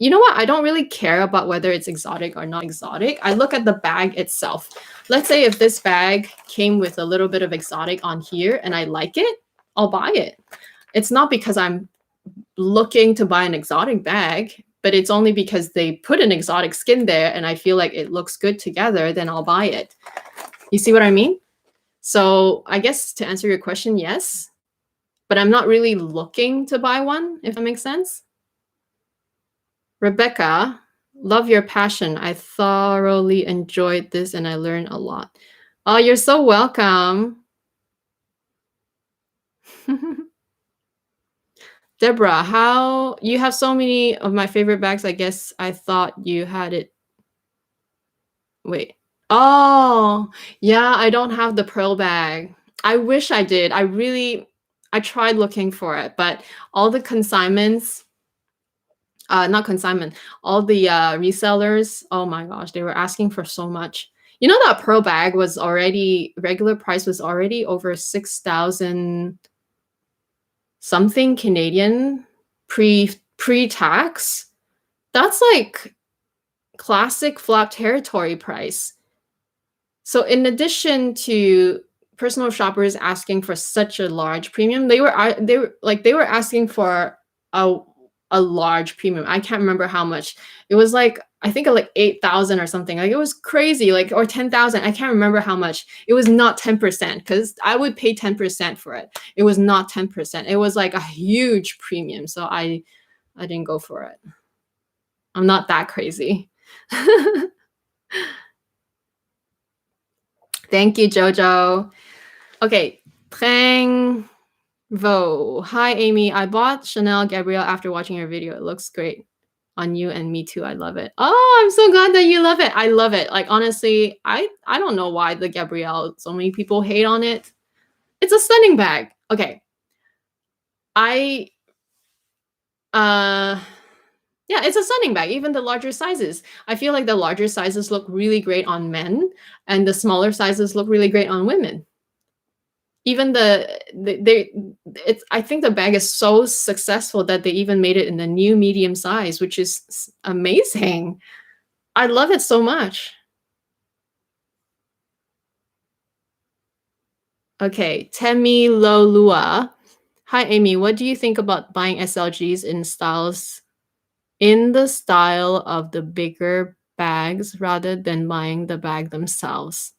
You know what? I don't really care about whether it's exotic or not exotic. I look at the bag itself. Let's say if this bag came with a little bit of exotic on here and I like it, I'll buy it. It's not because I'm looking to buy an exotic bag, but it's only because they put an exotic skin there and I feel like it looks good together, then I'll buy it. You see what I mean? So I guess to answer your question, yes, but I'm not really looking to buy one, if that makes sense. Rebecca, love your passion. I thoroughly enjoyed this and I learned a lot. Oh, you're so welcome. Deborah, how you have so many of my favorite bags. I guess I thought you had it. Wait. Oh, yeah, I don't have the pearl bag. I wish I did. I tried looking for it, but all the consignments, not consignment, all the resellers, oh my gosh, they were asking for so much. You know that pearl bag was already, regular price was already over 6,000 something Canadian pre-tax. That's like classic flap territory price. So in addition to personal shoppers asking for such a large premium, they were asking for a a large premium. I can't remember how much. It was like, I think like 8,000 or something. Like it was crazy, like, or 10,000. I can't remember how much. It was not 10% because I would pay 10% for it. It was not 10%. It was like a huge premium. So I didn't go for it. I'm not that crazy. Thank you, Jojo. Okay, Trang Vo. Hi, Amy. I bought Chanel Gabrielle after watching your video. It looks great on you and me too. I love it. Oh, I'm so glad that you love it. I love it. Like, honestly, I don't know why the Gabrielle, so many people hate on it. It's a stunning bag. Okay. Yeah, it's a stunning bag, even the larger sizes. I feel like the larger sizes look really great on men and the smaller sizes look really great on women. Even I think the bag is so successful that they even made it in the new medium size, which is amazing. I love it so much. Okay, Temi Lolua. Hi, Amy. What do you think about buying SLGs in the style of the bigger bags rather than buying the bag themselves?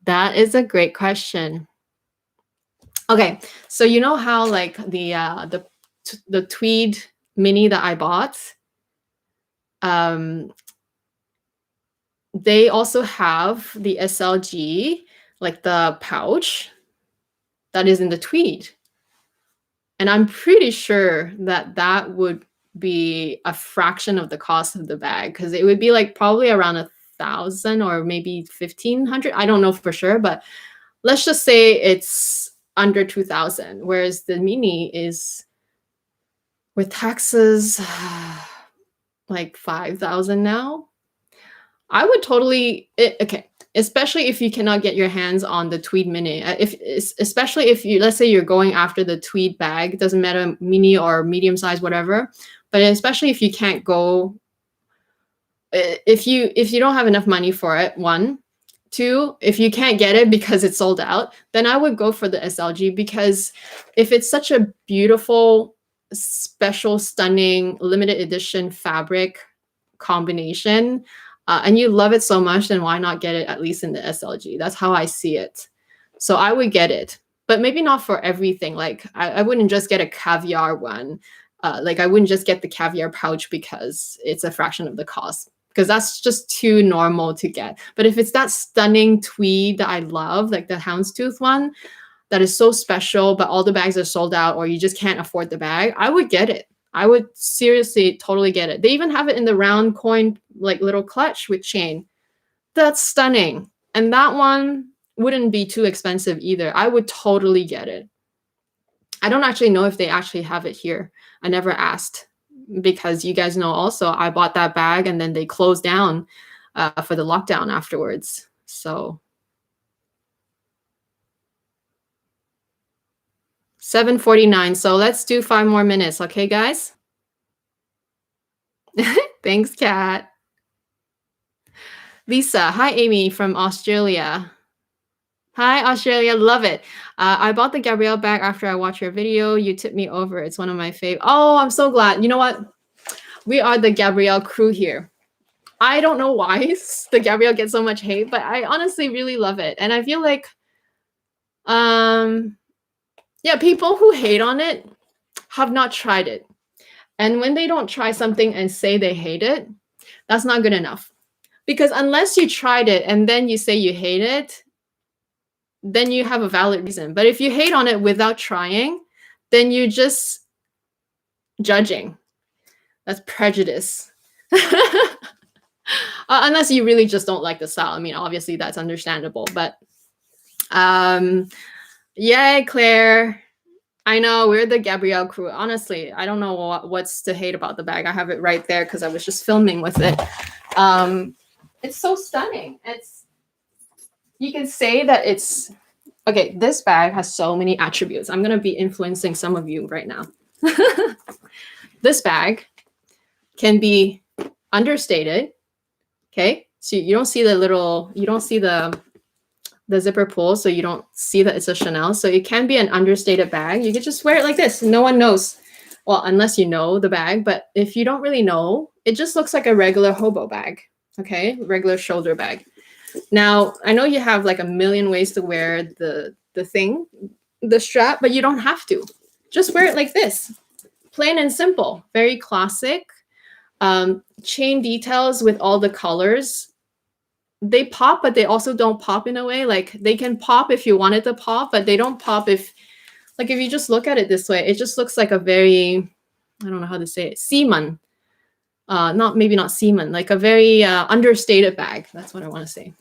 That is a great question. Okay, so you know how like the tweed mini that I bought, they also have the SLG, like the pouch that is in the tweed. And I'm pretty sure that that would be a fraction of the cost of the bag because it would be like probably around 1,000 or maybe 1,500. I don't know for sure, but let's just say it's under 2,000, whereas the mini is with taxes like 5,000 now. I would totally okay, especially if you cannot get your hands on the tweed mini. Especially if you, let's say you're going after the tweed bag, it doesn't matter mini or medium size, whatever. But especially if you can't go, if you don't have enough money for it, one. Two, if you can't get it because it's sold out, then I would go for the SLG because if it's such a beautiful, special, stunning, limited edition fabric combination, and you love it so much, then why not get it at least in the SLG? That's how I see it. So I would get it, but maybe not for everything. Like I wouldn't just get a caviar one. Like I wouldn't just get the caviar pouch because it's a fraction of the cost, because that's just too normal to get. But if it's that stunning tweed that I love, like the houndstooth one, that is so special, but all the bags are sold out or you just can't afford the bag, I would get it. I would seriously totally get it. They even have it in the round coin, like little clutch with chain. That's stunning. And that one wouldn't be too expensive either. I would totally get it. I don't actually know if they actually have it here. I never asked because you guys know also I bought that bag and then they closed down for the lockdown afterwards. So 7:49. So let's do 5 more minutes. Okay, guys? Thanks, Kat. Lisa. Hi, Amy from Australia. Hi, Australia. Love it. I bought the Gabrielle bag after I watched your video. You tipped me over. It's one of my favorite. Oh, I'm so glad. You know what? We are the Gabrielle crew here. I don't know why the Gabrielle gets so much hate, but I honestly really love it. And I feel like, yeah, people who hate on it have not tried it. And when they don't try something and say they hate it, that's not good enough. Because unless you tried it and then you say you hate it, then you have a valid reason. But if you hate on it without trying, then you're just judging. That's prejudice. Unless you really just don't like the style. I mean, obviously that's understandable. But yay, Claire. I know, we're the Gabrielle crew. Honestly, I don't know what's to hate about the bag. I have it right there because I was just filming with it. It's so stunning. you can say that it's okay. This bag has so many attributes. I'm gonna be influencing some of you right now. This bag can be understated. Okay, so you don't see the little, you don't see the zipper pull, so you don't see that it's a Chanel. So it can be an understated bag. You could just wear it like this. No one knows. Well, unless you know the bag, but if you don't really know, it just looks like a regular hobo bag. Okay, regular shoulder bag. Now, I know you have like a million ways to wear the thing, the strap, but you don't have to. Just wear it like this. Plain and simple. Very classic. Chain details with all the colors. They pop, but they also don't pop in a way. Like they can pop if you want it to pop, but they don't pop if, like if you just look at it this way, it just looks like a very, I don't know how to say it, seaman. Maybe not seaman, like a very understated bag. That's what I want to say.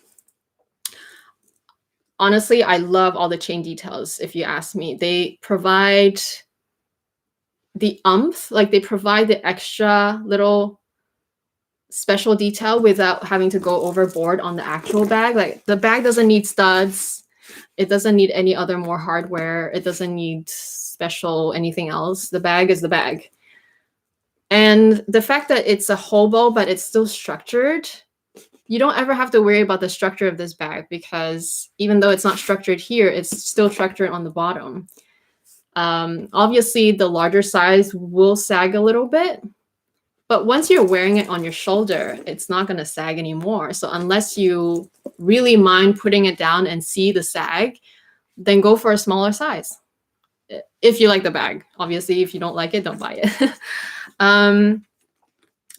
Honestly, I love all the chain details, if you ask me. They provide the umph, like they provide the extra little special detail without having to go overboard on the actual bag. Like the bag doesn't need studs. It doesn't need any other more hardware. It doesn't need special anything else. The bag is the bag. And the fact that it's a hobo, but it's still structured, you don't ever have to worry about the structure of this bag, because even though it's not structured here, it's still structured on the bottom. Obviously, the larger size will sag a little bit, but once you're wearing it on your shoulder, it's not going to sag anymore. So unless you really mind putting it down and see the sag, then go for a smaller size. If you like the bag. Obviously, if you don't like it, don't buy it.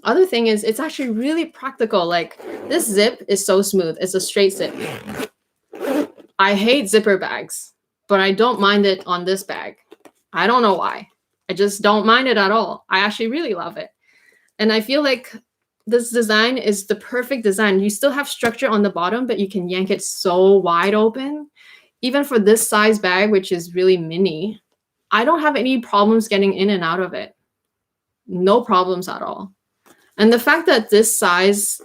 Other thing is, it's actually really practical. Like this zip is so smooth. It's a straight zip. I hate zipper bags, but I don't mind it on this bag. I don't know why. I just don't mind it at all. I actually really love it. And I feel like this design is the perfect design. You still have structure on the bottom, but you can yank it so wide open. Even for this size bag, which is really mini, I don't have any problems getting in and out of it. No problems at all. And the fact that this size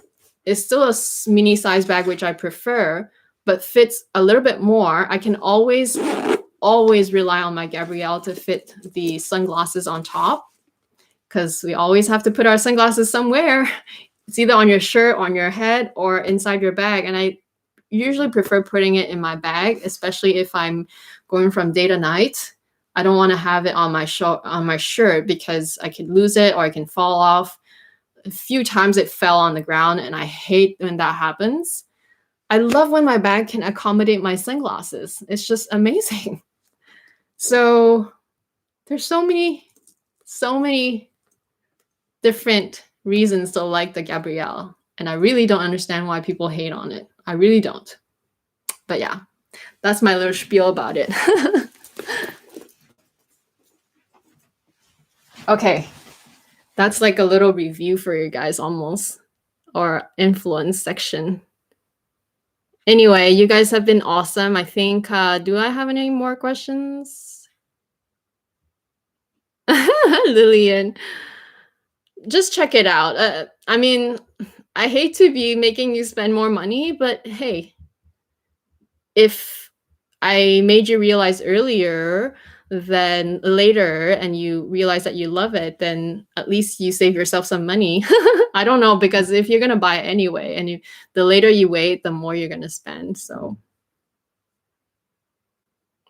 is still a mini size bag, which I prefer, but fits a little bit more, I can always rely on my Gabrielle to fit the sunglasses on top, because we always have to put our sunglasses somewhere. It's either on your shirt, on your head, or inside your bag. And I usually prefer putting it in my bag, especially if I'm going from day to night. I don't want to have it on my shirt because I could lose it or I can fall off. A few times it fell on the ground, and I hate when that happens. I love when my bag can accommodate my sunglasses. It's just amazing. So there's so many different reasons to like the Gabrielle, and I really don't understand why people hate on it. I really don't. But yeah, that's my little spiel about it. Okay, that's like a little review for you guys almost, or influence section. Anyway, you guys have been awesome. I think, do I have any more questions? Lillian, just check it out. I mean, I hate to be making you spend more money, but hey, if I made you realize earlier than later and you realize that you love it, then at least you save yourself some money. I don't know, because if you're going to buy it anyway, and the later you wait, the more you're going to spend. So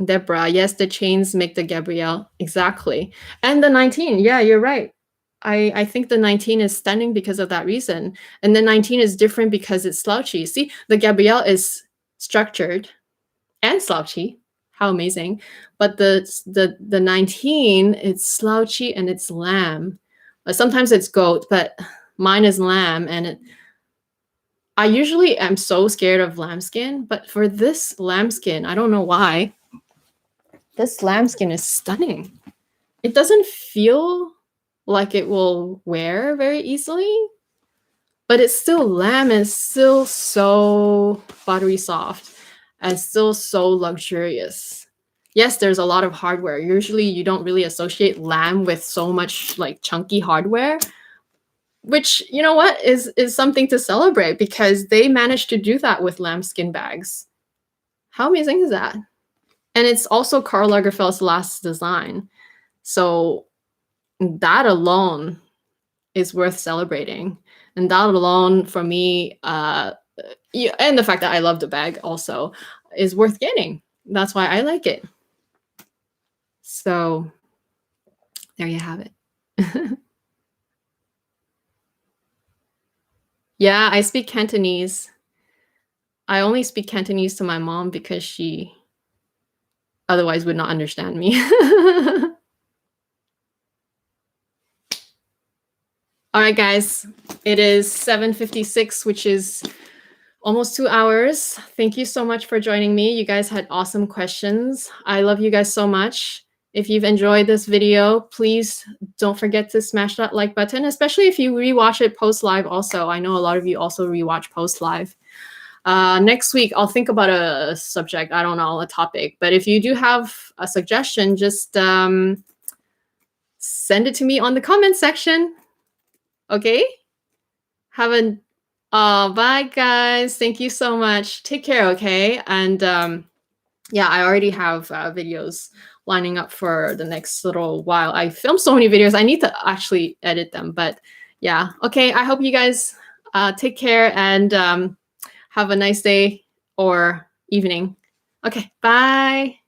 Deborah, yes, the chains make the Gabrielle. Exactly. And the 19. Yeah, you're right. I think the 19 is stunning because of that reason. And the 19 is different because it's slouchy. See, the Gabrielle is structured and slouchy. How amazing. But the 19, it's slouchy and it's lamb. Sometimes it's goat, but mine is lamb. And I usually am so scared of lambskin, but for this lambskin, I don't know why, this lambskin is stunning. It doesn't feel like it will wear very easily, but it's still lamb and still so buttery soft and still so luxurious. Yes, there's a lot of hardware. Usually you don't really associate lamb with so much like chunky hardware, which, you know what, is something to celebrate, because they managed to do that with lambskin bags. How amazing is that? And it's also Karl Lagerfeld's last design. So that alone is worth celebrating. And that alone for me, yeah, and the fact that I love the bag also is worth getting. That's why I like it. So there you have it. Yeah, I speak Cantonese. I only speak Cantonese to my mom because she otherwise would not understand me. All right, guys, it is 7:56, which is almost 2 hours. Thank you so much for joining me. You guys had awesome questions. I love you guys so much. If you've enjoyed this video, please don't forget to smash that like button, especially if you rewatch it post-live also. I know a lot of you also rewatch post-live. Next week, I'll think about a subject. I don't know, a topic. But if you do have a suggestion, just send it to me on the comment section. Okay? Bye, guys. Thank you so much. Take care, okay? And yeah, I already have videos lining up for the next little while. I filmed so many videos. I need to actually edit them. But yeah, okay. I hope you guys take care and have a nice day or evening. Okay, bye.